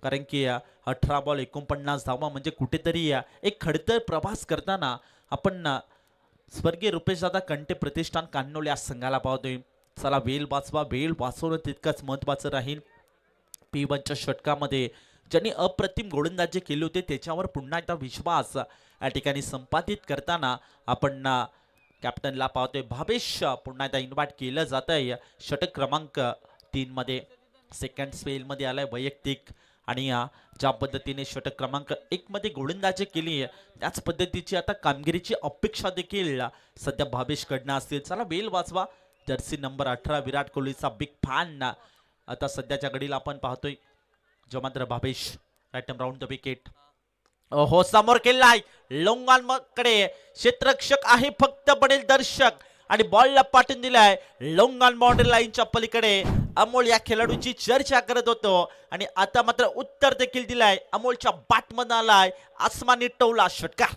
Speaker 2: कारण की 18 बॉल 49 धावा म्हणजे कुठेतरी एक खडतर प्रवास करताना आपण स्वर्गीय रुपेश दादा कंटे प्रतिष्ठान कान्होल्या संघाला पाहतोय. चला वेल वाचवा, वेळ वाचवणं तितकंच महत्वाचं राहील. P1च्या षटकामध्ये ज्यांनी अप्रतिम गोलंदाजी केली होती त्याच्यावर पुन्हा एकदा विश्वास या ठिकाणी संपादित करताना आपण कॅप्टनला पाहतोय. भावेश पुन्हा एकदा इन्व्हाइट केलं जात आहे षटक क्रमांक 3 मध्ये. सेकंड स्पेल मध्ये आलाय वैयक्तिक, आणि ज्या पद्धतीने षटक क्रमांक 1 मध्ये गोलंदाजी केली त्याच पद्धतीची आता कामगिरीची अपेक्षा देखील सध्या भावेश कडनं असतील. चला वेल वाचवा, जर्सी नंबर 18 विराट कोहलीचा बिग फॅन आता सध्याच्या घडीला आपण पाहतोय. जो मात्र Bhavesh right round the wicket. हो समोर केलाय लोंगांकडे, क्षेत्ररक्षक आहे फक्त बनेल दर्शक आणि बॉलला पाठवून दिलाय लोंगान बाउंड्री लाईनच्या पलीकडे. अमोल या खेळाडूची चर्चा करत होतो आणि आता मात्र उत्तर देखील दिलाय. अमोलच्या बॅटमध्ये आलाय आसमानी टोला षटकार.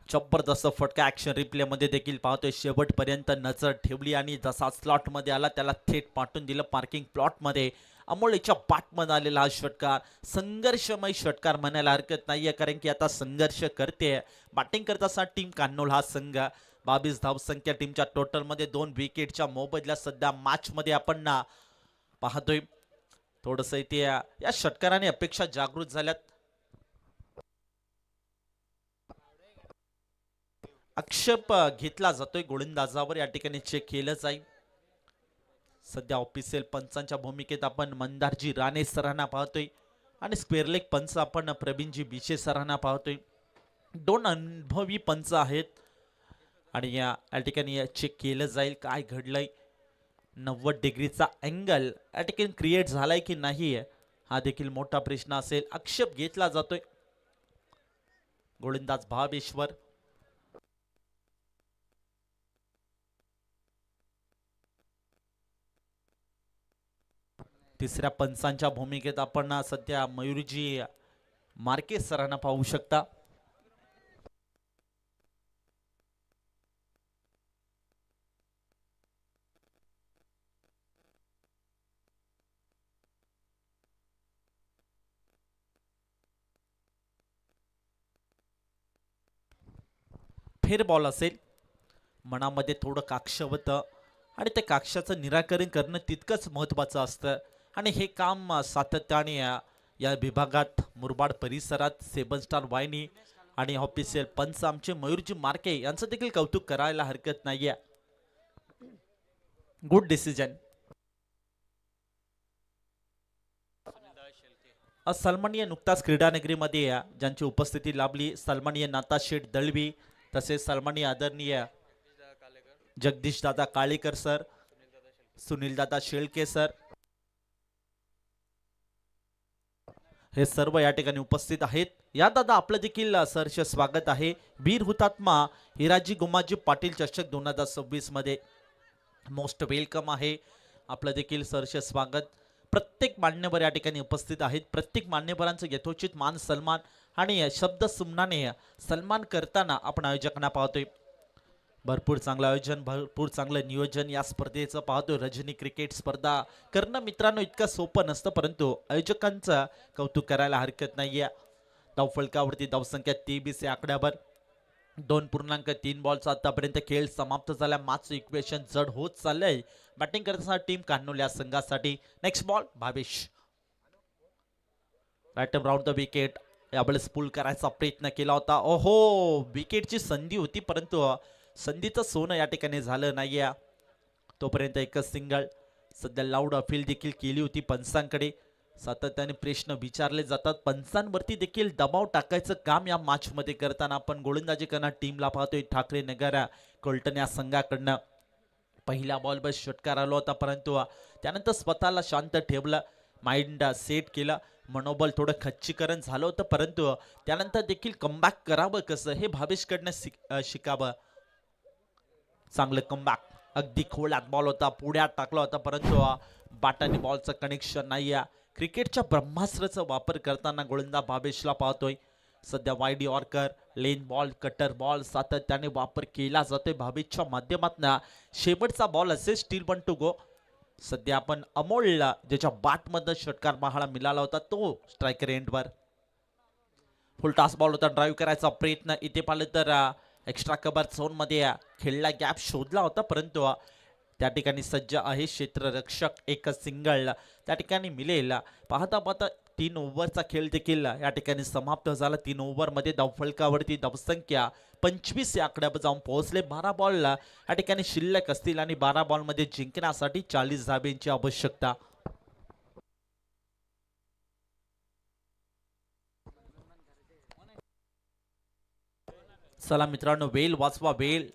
Speaker 2: जबरदस्त फटका ऍक्शन रिप्ले मध्ये देखील पाहतोय. शेवटपर्यंत नजर ठेवली आणि जसा स्लॉट मध्ये आला त्याला थेट पाठवून दिलं पार्किंग प्लॉट मध्ये. अमोलच्या बॅटमध्ये आलेला हा षटकार संघर्षमय षटकार म्हणायला हरकत नाहीये, कारण की आता संघर्ष करते बॅटिंग करत असताना टीम कान्होल हा संघ. 22 धावसंख्या टीमच्या टोटल मध्ये 2 विकेटच्या मोबदल्यात सध्या मॅच मध्ये आपण पाहतोय. थोडस इथे या षटकाराने अपेक्षा जागृत झाल्यात. आक्षेप घेतला जातोय गोलंदाजावर, या ठिकाणी चेक केलं जाईल. सध्या ऑफिशियल पंचांच्या भूमिकेत आपण मंदारजी राणे सरांना पाहतोय आणि स्क्वेअर लेग पंच आपण प्रवीणजी बिशे सरांना पाहतोय. 2 अनुभवी पंच आहेत आणि या ठिकाणी चेक केलं जाईल काय घडलंय. 90 डिग्रीचा अँगल या ठिकाणी क्रिएट झालाय की नाही हा देखील मोठा प्रश्न असेल. आक्षेप घेतला जातोय. गोलंदाज भावेश्वर तिसऱ्या पंचांच्या भूमिकेत आपण सध्या मयूरजी मार्के सरांना पाहू शकता. अनफेअर बॉल असेल, मनामध्ये थोडं काक्ष होतं आणि त्या काक्षाचं निराकरण करणं तितकंच महत्त्वाचं असतं आणि हे काम सातत्याने या विभागात मुरबाड परिसरात 7 स्टार वाहिनी आणि ऑफिशियल पंच आमचे मयूरजी मार्के यांचं देखील कौतुक करायला हरकत नाहीये. Good decision. सन्माननीय नुकताच क्रीडानगरीमध्ये ज्यांची उपस्थिती लाभली, सन्माननीय नाथाशेठ दळवी, तसेच सन्माननीय आदरणीय जगदीश दादा काळेकर सर, सुनील दादा शेळके सर, हे सर्व या ठिकाणी उपस्थित आहेत. या दादा आपलं देखील सरचे स्वागत आहे. वीर हुतात्मा हिराजी गुमाजी पाटील चषक 2026 मध्ये मोस्ट वेलकम आहे. आपलं देखील सरचे स्वागत. प्रत्येक मान्यवर या ठिकाणी उपस्थित आहेत. प्रत्येक मान्यवरांचं यथोचित मान सन्मान आणि शब्द सुमनाने सन्मान करताना आपण आयोजकांना पाहतोय. भरपूर चांगलं आयोजन, भरपूर चांगलं नियोजन या स्पर्धेचं पाहतोय. रजनी क्रिकेट स्पर्धा करणं मित्रांनो इतकं सोपं नसतं, परंतु आयोजकांचं कौतुक करायला हरकत नाहीये. धावफलकावरती धावसंख्या 23 या आकड्यावर 2.3 बॉलचा आतापर्यंत खेळ समाप्त झाला. मॅच इक्वेशन जड होत चाललंय. बॅटिंग करताना टीम कान्होल या संघासाठी. Next ball Bhavesh, right round the wicket. यावेळेस पुल करायचा प्रयत्न केला होता. ओहो, विकेटची संधी होती, परंतु संधीचं सोनं या ठिकाणी झालं नाहीये. तोपर्यंत एकच सिंगल. सध्या लाऊड अपील देखील केली होती पंचांकडे. सातत्याने प्रश्न विचारले जातात. पंचांवरती देखील दबाव टाकायचं काम या मॅच मध्ये करताना आपण गोलंदाजी करणार टीमला पाहतोय. ठाकरे नगर कोलटण या संघाकडनं पहिल्या बॉलवर षटकार आला होता, परंतु त्यानंतर स्वतःला शांत ठेवलं, माइंड सेट केलं. मनोबल थोडं खच्चीकरण झालं होतं, परंतु त्यानंतर देखील कमबॅक करावं कसं हे भावेशकडनं शिकावं. चांगलं कमबॅक. अगदी खोलात बॉल होता, पुढ्यात टाकला होता, परंतु बाटाने बॉलचं कनेक्शन नाही आहे. क्रिकेटच्या ब्रह्मास्त्राचा वापर करताना गोलंदाज भावेशला पाहतोय. सध्या वाईड यॉर्कर, लेन बॉल, कटर बॉल सातत्याने वापर केला जातोय भावेशच्या माध्यमातून. शेवटचा बॉल असेल, स्टील 1 टू गो. सध्या आपण अमोलला ज्याच्या बॅटमध्ये षटकार पाहायला मिळाला होता तो स्ट्रायकर एंडवर. फुल टॉस बॉल होता, ड्राईव्ह करायचा प्रयत्न. इथे पाहिलं तर एक्स्ट्रा कव्हर झोन मध्ये खेळला, गॅप शोधला होता, परंतु त्या ठिकाणी सज्ज आहे क्षेत्ररक्षक. एक सिंगल त्या ठिकाणी मिळेल. पाहता पाहता 3 ओव्हरचा खेळ देखील या ठिकाणी समाप्त झाला. 3 ओव्हरमध्ये धावफलकावरती धावसंख्या 25 या आकड्यावर जाऊन पोहोचले. 12 बॉल या ठिकाणी शिल्लक असतील आणि 12 बॉलमध्ये जिंकण्यासाठी 40 धाब्यांची आवश्यकता. चला मित्रांनो, वेल वाचवा वेल.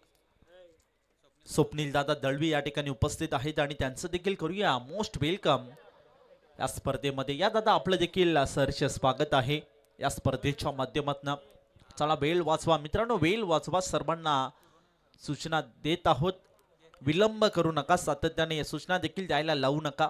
Speaker 2: स्वप्नील दादा दळवी या ठिकाणी उपस्थित आहेत आणि त्यांचं देखील करूया मोस्ट वेलकम या स्पर्धेमध्ये. या दादा आपलं देखील सरचे स्वागत आहे या स्पर्धेच्या माध्यमातून. चला वेल वाचवा मित्रांनो, वेल वाचवा. सर्वांना सूचना देत आहोत, विलंब करू नका. सातत्याने सूचना देखील द्यायला लावू नका.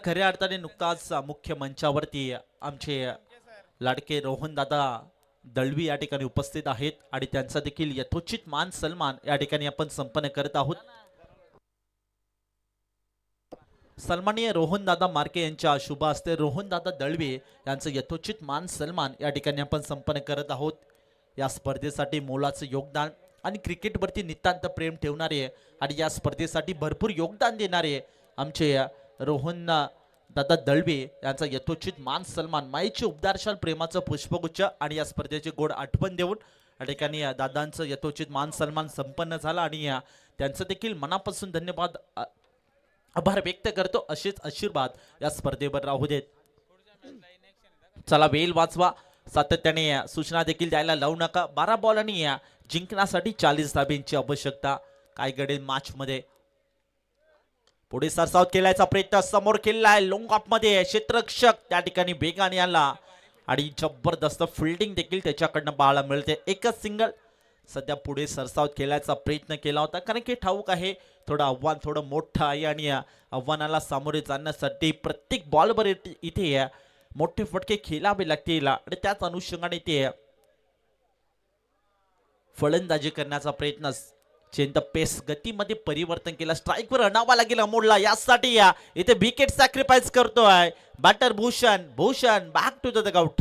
Speaker 2: खऱ्या अर्थाने नुकताच मुख्य मंचावरती आमचे लाडके रोहन दादा दळवी या ठिकाणी उपस्थित आहेत आणि त्यांचा देखील यथोचित मान सन्मान या ठिकाणी आपण संपन्न करत आहोत. सन्माननीय रोहन दादा मार्के यांच्या शुभ हस्ते रोहन दादा दळवी यांचं यथोचित मान सन्मान या ठिकाणी आपण संपन्न करत आहोत. या स्पर्धेसाठी मोलाचं योगदान आणि क्रिकेटवरती नितांत प्रेम ठेवणारे आणि या स्पर्धेसाठी भरपूर योगदान देणारे आमचे रोहन दादा दळवी यांचा यथोचित मान सन्मान, माईचे उपदारशाल प्रेमाचं पुष्पगुच्छ आणि या स्पर्धेची गोड आठवण देऊन या ठिकाणी दादांचं यथोचित मान सन्मान संपन्न झाला आणि त्यांचं देखील मनापासून धन्यवाद आभार व्यक्त करतो. असेच आशीर्वाद या स्पर्धेवर राहू देत. चला वेल वाचवा. सातत्याने सूचना देखील द्यायला लावू नका. 12 बॉल आणि जिंकण्यासाठी 40 धाब्यांची आवश्यकता. काय घडेल मॅच मध्ये. पुढे सरसावत केल्याचा प्रयत्न, समोर केलाय लॉंग ऑफ मध्ये. क्षेत्ररक्षक त्या ठिकाणी वेगाने आला आणि जबरदस्त फिल्डिंग देखील त्याच्याकडनं पाहायला मिळते. एकच सिंगल. सध्या पुढे सरसावत केल्याचा प्रयत्न केला होता, कारण की ठाऊक आहे थोडं आव्हान थोडं मोठं आहे आणि आव्हानाला सामोरे जाण्यासाठी प्रत्येक बॉलवर इथे मोठे फटके खेळावे लागतील आणि त्याच अनुषंगाने ते फलंदाजी करण्याचा प्रयत्न चेंज द पेस, गतीमध्ये परिवर्तन केलं. स्ट्राईकवर आणावा लागेल अमोलला. यासाठी या इथे विकेट सॅक्रिफाईस करतोय batter Bhushan. Bhushan back to the dugout.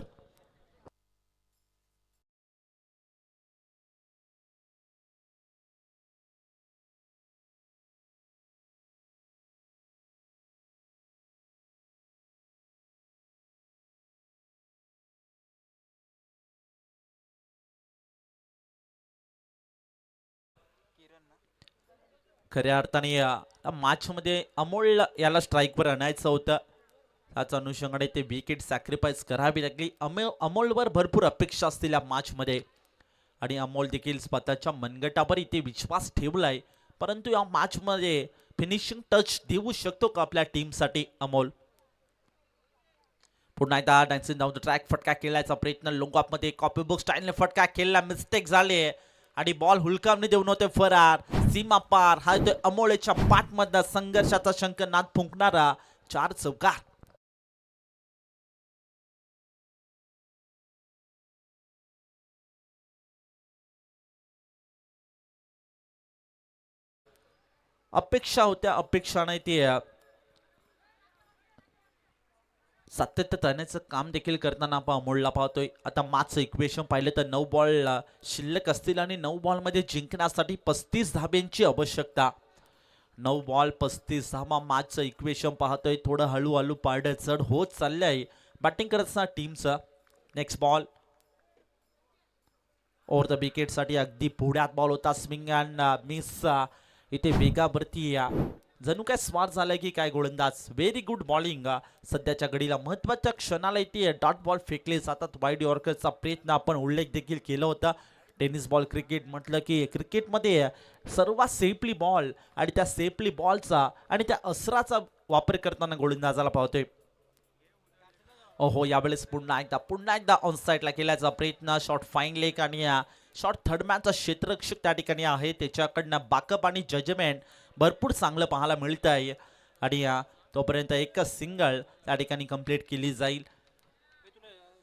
Speaker 2: खऱ्या अर्थाने या मॅच मध्ये अमोल याला स्ट्राईकवर आणायचं होतं. त्याच अनुषंगाने ते विकेट सॅक्रिफाईस करावी लागली. अमोलवर भरपूर अपेक्षा असतील या मॅच मध्ये आणि अमोल देखील स्वतःच्या मनगटावर इथे विश्वास ठेवलाय. परंतु या मॅच मध्ये फिनिशिंग टच देऊ शकतो का आपल्या टीमसाठी अमोल? पुन्हा एकदा डान्सिंग डाऊन द ट्रॅक फटका खेळायचा प्रयत्न. लोंगॉप मध्ये कॉपी बुक स्टाईलने फटका खेळला. मिस्टेक झाले आणि बॉल हुलकावणे देऊन होते फरार. सीमा पार. हा अमोलच्या पाठमधला संघर्षाचा शंखनाद फुंकणारा 4 चौकार. अपेक्षा होत्या, अपेक्षा नाही ते सातत्याचं काम देखील करताना आपण अमोलला पाहतोय. आता मॅचचं इक्वेशन पाहिलं तर 9 बॉल शिल्लक असतील आणि 9 बॉल मध्ये जिंकण्यासाठी 35 धाब्यांची आवश्यकता. 9 बॉल 35 धावा. मॅचचं इक्वेशन पाहतोय थोडं हळूहळू पारडं चढ होत चाललंय बॅटिंग करत असताना टीमचं. Next ball over the wicket साठी अगदी पुढ्यात बॉल होता. Swing and miss. इथे वेगावरती जणू काय स्वार झालाय की काय गोलंदाज. Very good bowling. सध्याच्या घडीला महत्वाच्या क्षणाला इथे डॉट बॉल फेकले जातात. वाईड यॉर्करचा प्रयत्न आपण उल्लेख देखील केला होता. टेनिस बॉल क्रिकेट म्हटलं की क्रिकेटमध्ये सर्वात सेफली बॉल आणि त्या सेफली बॉलचा आणि त्या अस्त्राचा वापर करताना गोलंदाजाला पाहतोय. ओहो यावेळेस पुन्हा एकदा ऑन साईडला केल्याचा प्रयत्न. शॉर्ट फाईन लेग आणि शॉर्ट थर्ड मॅनचा क्षेत्ररक्षक त्या ठिकाणी आहे. त्याच्याकडनं बॅकअप आणि जजमेंट भरपूर चांगलं पाहायला मिळत आहे आणि तोपर्यंत एकच सिंगल त्या ठिकाणी कंप्लीट केली जाईल.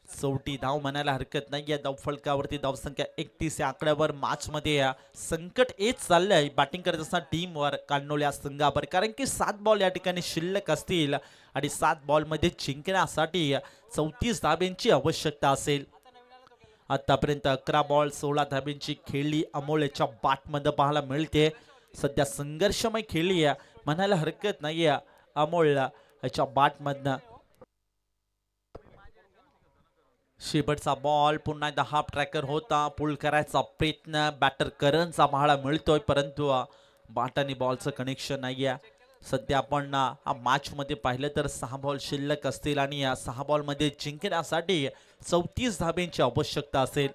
Speaker 2: 40 धाव म्हणायला हरकत नाही. या धावफलकावरती धावसंख्या 31 या आकड्यावर मॅच मध्ये संकट येत चाललंय बॅटिंग करत असताना टीमवर कान्होल्या संघावर. कारण की 7 बॉल या ठिकाणी शिल्लक असतील आणि 7 बॉल मध्ये जिंकण्यासाठी 34 धाब्यांची आवश्यकता असेल. आतापर्यंत 11 बॉल 16 धाब्यांची खेळली अमोलच्या बॅटमध्ये पाहायला मिळते. सध्या संघर्षमय खेळली म्हणायला हरकत नाहीये अमोल याच्या बॅटमधनं. शेवटचा बॉल पुन्हा एकदा हाफ ट्रॅकर होता. पुल करायचा प्रयत्न बॅटर करणचा पाहायला मिळतोय परंतु बॅट आणि बॉलचं कनेक्शन नाहीये. सध्या आपण मॅच मध्ये पाहिलं तर 6 बॉल शिल्लक असतील आणि या 6 बॉल मध्ये जिंकण्यासाठी 34 धाब्यांची आवश्यकता असेल.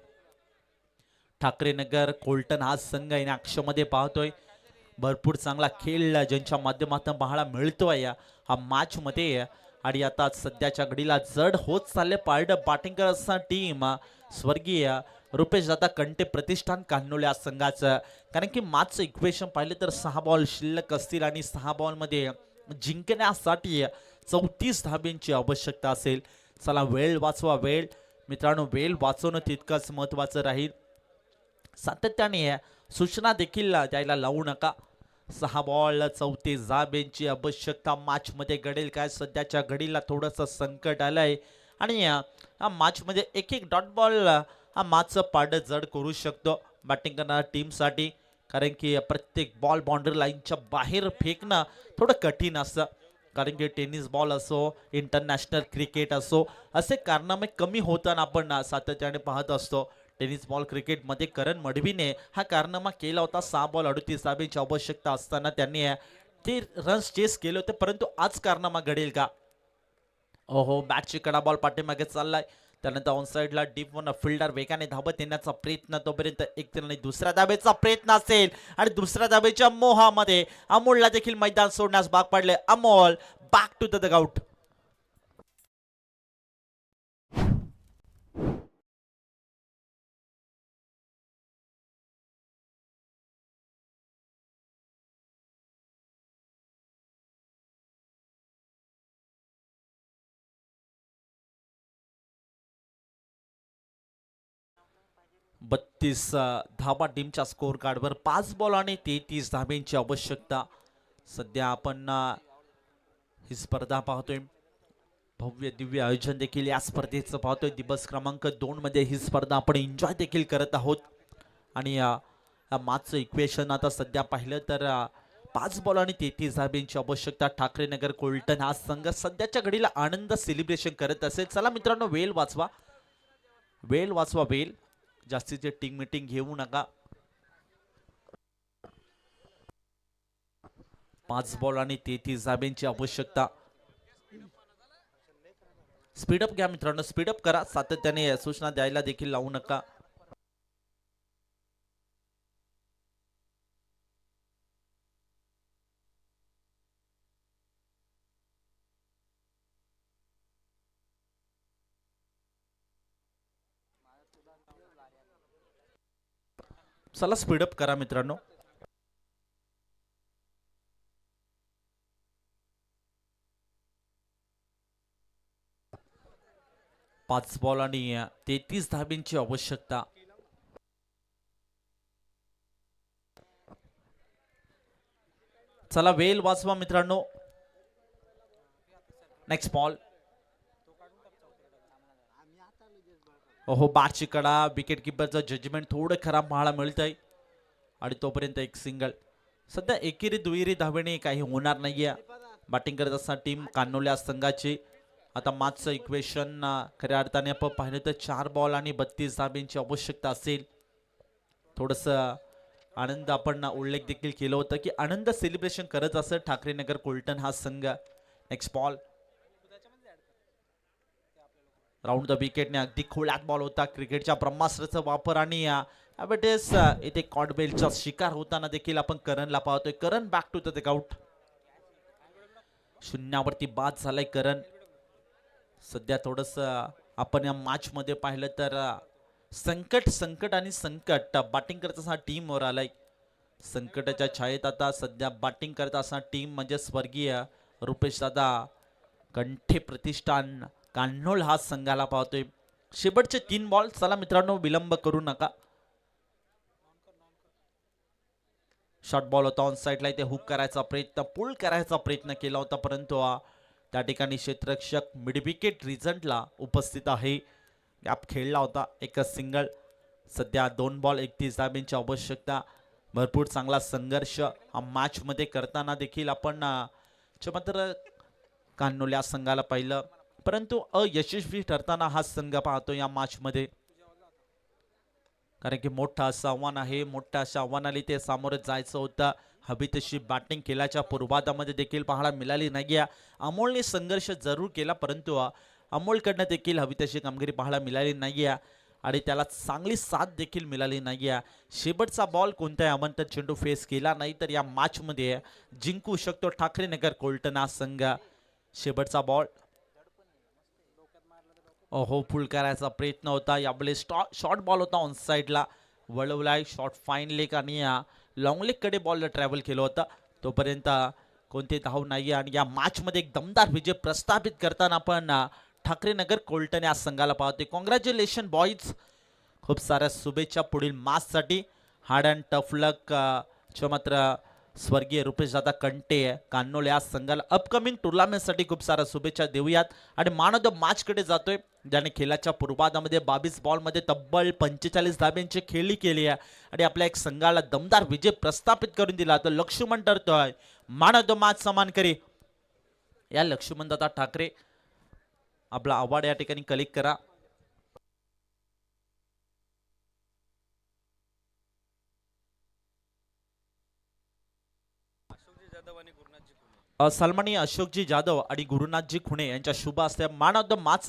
Speaker 2: ठाकरेनगर कोल्टन हा संघ या मध्ये पाहतोय. भरपूर चांगला खेळ ज्यांच्या माध्यमातून पाहायला मिळतोय हा मॅच मध्ये आणि आता सध्याच्या घडीला जड होत चालले पारडं बॅटिंग करत असताना टीम स्वर्गीय रुपेश दादा कंटे प्रतिष्ठान कान्होल्या संघाचं. कारण की मॅचचं इक्वेशन पाहिलं तर 6 बॉल शिल्लक असतील आणि 6 बॉल मध्ये जिंकण्यासाठी 34 धाब्यांची आवश्यकता असेल. चला वेळ वाचवा. वेळ मित्रांनो, वेळ वाचवणं तितकंच महत्वाचं राहील. सातत्याने सूचना देखील द्यायला लावू नका. 6 बॉल 34 धाब्यांची आवश्यकता मॅच मध्ये घडेल काय? सध्याच्या घडीला थोडंसं संकट आलंय आणि मॅच मध्ये एक डॉट बॉल हा मॅचचं पारडं जड करू शकतो बॅटिंग करणाऱ्या टीमसाठी. कारण की प्रत्येक बॉल बाउंड्री लाईनच्या बाहेर फेकणं थोडं कठीण असतं. कारण की टेनिस बॉल असो इंटरनॅशनल क्रिकेट असो असे कारनामे कमी होताना आपण सातत्याने पाहत असतो. टेनिस बॉल क्रिकेटमध्ये करण मडवीने हा कारनामा केला होता. 6 बॉल 38 धाब्यांची आवश्यकता असताना त्यांनी ते रन्स चेस केले होते. परंतु आज कारनामा घडेल का? ओहो बॅटची कडा बॉल पाठीमागे चाललाय. त्यानंतर ऑन साईडला डीप वन फिल्डर वेगाने धावत येण्याचा प्रयत्न. तोपर्यंत एक आणि दुसऱ्या धाब्याचा प्रयत्न असेल आणि दुसऱ्या धाब्याच्या मोहामध्ये अमोलला देखील मैदान सोडण्यास भाग पडले. Amol back to the dugout. 32 धावा टीमच्या स्कोअर कार्डवर 5 बॉल आणि 33 धाब्यांची आवश्यकता. सध्या आपण ही स्पर्धा पाहतोय. भव्य दिव्य आयोजन देखील या स्पर्धेचं पाहतोय. दिवस क्रमांक 2 मध्ये ही स्पर्धा आपण एन्जॉय देखील करत आहोत. आणि मागचं इक्वेशन आता सध्या पाहिलं तर 5 बॉल आणि 33 धाब्यांची आवश्यकता. ठाकरे नगर कोलटन हा संघ सध्याच्या घडीला आनंद सेलिब्रेशन करत असेल. चला मित्रांनो, वेळ वाचवा, वेळ वाचवा, वेळ. जास्तीचे टीम मीटिंग घेऊ नका. 5 बॉल आणि 33 धाब्यांची आवश्यकता. स्पीडअप घ्या मित्रांनो, स्पीडअप करा. सातत्याने सूचना द्यायला देखील लावू नका. चला स्पीडअप करा मित्रांनो. पाच बॉल आणि 33 धाब्यांची आवश्यकता. चला वेळ वाचवा मित्रांनो. Next ball. ओहो, बारची कडा. विकेट किपरचं जजमेंट थोडं खराब पाहायला मिळतंय. आणि तोपर्यंत एक सिंगल. सध्या एकेरी दुहेरी धावेने काही होणार नाहीये. बॅटिंग करत असताना टीम कान्होल्या संघाची. आता मागचं इक्वेशन खऱ्या अर्थाने आपण पाहिलं तर 4 बॉल आणि 32 धाब्यांची आवश्यकता असेल. थोडंसं आनंद आपण उल्लेख देखील केलं होतं की आनंद सेलिब्रेशन करत असेल ठाकरे नगर कोलटन हा संघ. Next ball. राऊंड द विकेटने अगदी खोलात बॉल होता. क्रिकेटच्या ब्रह्मास्त्राचा वापर आणि त्यावेळेस इथे कॉटबेलचा शिकार होताना देखील आपण करणला पाहतोय. करण बॅक टू द आउट. शून्यावरती बाद झालाय करण. सध्या थोडस आपण या मॅच मध्ये पाहिलं तर संकट संकट आणि संकट बॅटिंग करत असताना टीमवर आलाय. संकटाच्या छायेत आता सध्या बॅटिंग करत असताना टीम म्हणजे स्वर्गीय रुपेश दादा कंठे प्रतिष्ठान कान्होल हा संघाला पाहतोय. शेवटचे 3 बॉल. चला मित्रांनो, विलंब करू नका. शॉर्ट बॉल होता ऑन साइडला. इथे हुक करायचा प्रयत्न, पुल करायचा प्रयत्न केला होता, परंतु त्या ठिकाणी क्षेत्ररक्षक मिड विकेट रिझल्टला उपस्थित आहे. गॅप खेळला होता. एकच सिंगल. सध्या 2 बॉल 31 धाब्यांची आवश्यकता. भरपूर चांगला संघर्ष मॅच मध्ये करताना देखील आपण मात्र कान्होल्या संघाला पाहिलं, परंतु अयशस्वी ठरताना हा संघ पाहतो या मॅच मध्ये. कारण की मोठं असं आव्हान आहे. मोठ्या अशा आव्हानाला ते सामोरं जायचं होतं. हवी तशी बॅटिंग केल्याच्या पूर्वार्धामध्ये देखील पाहायला मिळाली नाही. अमोलने संघर्ष जरूर केला, परंतु अमोलकडनं देखील हवी तशी कामगिरी पाहायला मिळाली नाही आणि त्याला चांगली साथ देखील मिळाली नाही. शेवटचा बॉल कोणत्याही अवंतर चेंडू फेस केला नाही तर या मॅच मध्ये जिंकू शकतो ठाकरे नगर कोलटन हा संघ. शेवटचा बॉल. ओहो, फुल करायचा प्रयत्न होता. यावेळेस शॉर्ट बॉल होता ऑन साइडला. वळवलाय. शॉर्ट फाईन लेग आणि लॉंग लेग कडे बॉल ट्रॅव्हल केलं होतं. तोपर्यंत कोणते धाव नाही. आणि या मॅच मध्ये एक दमदार विजय प्रस्थापित करताना आपण ठाकरे नगर कोलटन या संघाला पाहतोय. Congratulation boys. खूप साऱ्या शुभेच्छा पुढील मॅच साठी. हार्ड अँड टफ लक मात्र स्वर्गीय रुपेश दादा कंटे कान्होल या संघाला अपकमिंग टुर्नामेंट साठी खूप साऱ्या शुभेच्छा देऊयात. आणि मान ऑफ द मॅच कडे जातोय, ज्याने खेळाच्या पूर्वार्धामध्ये 22 बॉल मध्ये तब्बल 45 धाब्यांची खेळी केली आहे आणि आपल्या एक संघाला दमदार विजय प्रस्थापित करून दिला. तर लक्ष्मण ठरतोय मान ऑफ द मॅच सन्मान करी. या लक्ष्मण दादा ठाकरे आपला अवॉर्ड या ठिकाणी कलेक्ट करा. सन्माननीय अशोकजी जाधव आणि गुरुनाथजी खुणे यांच्या शुभ हस्ते मान ऑफ द मॅच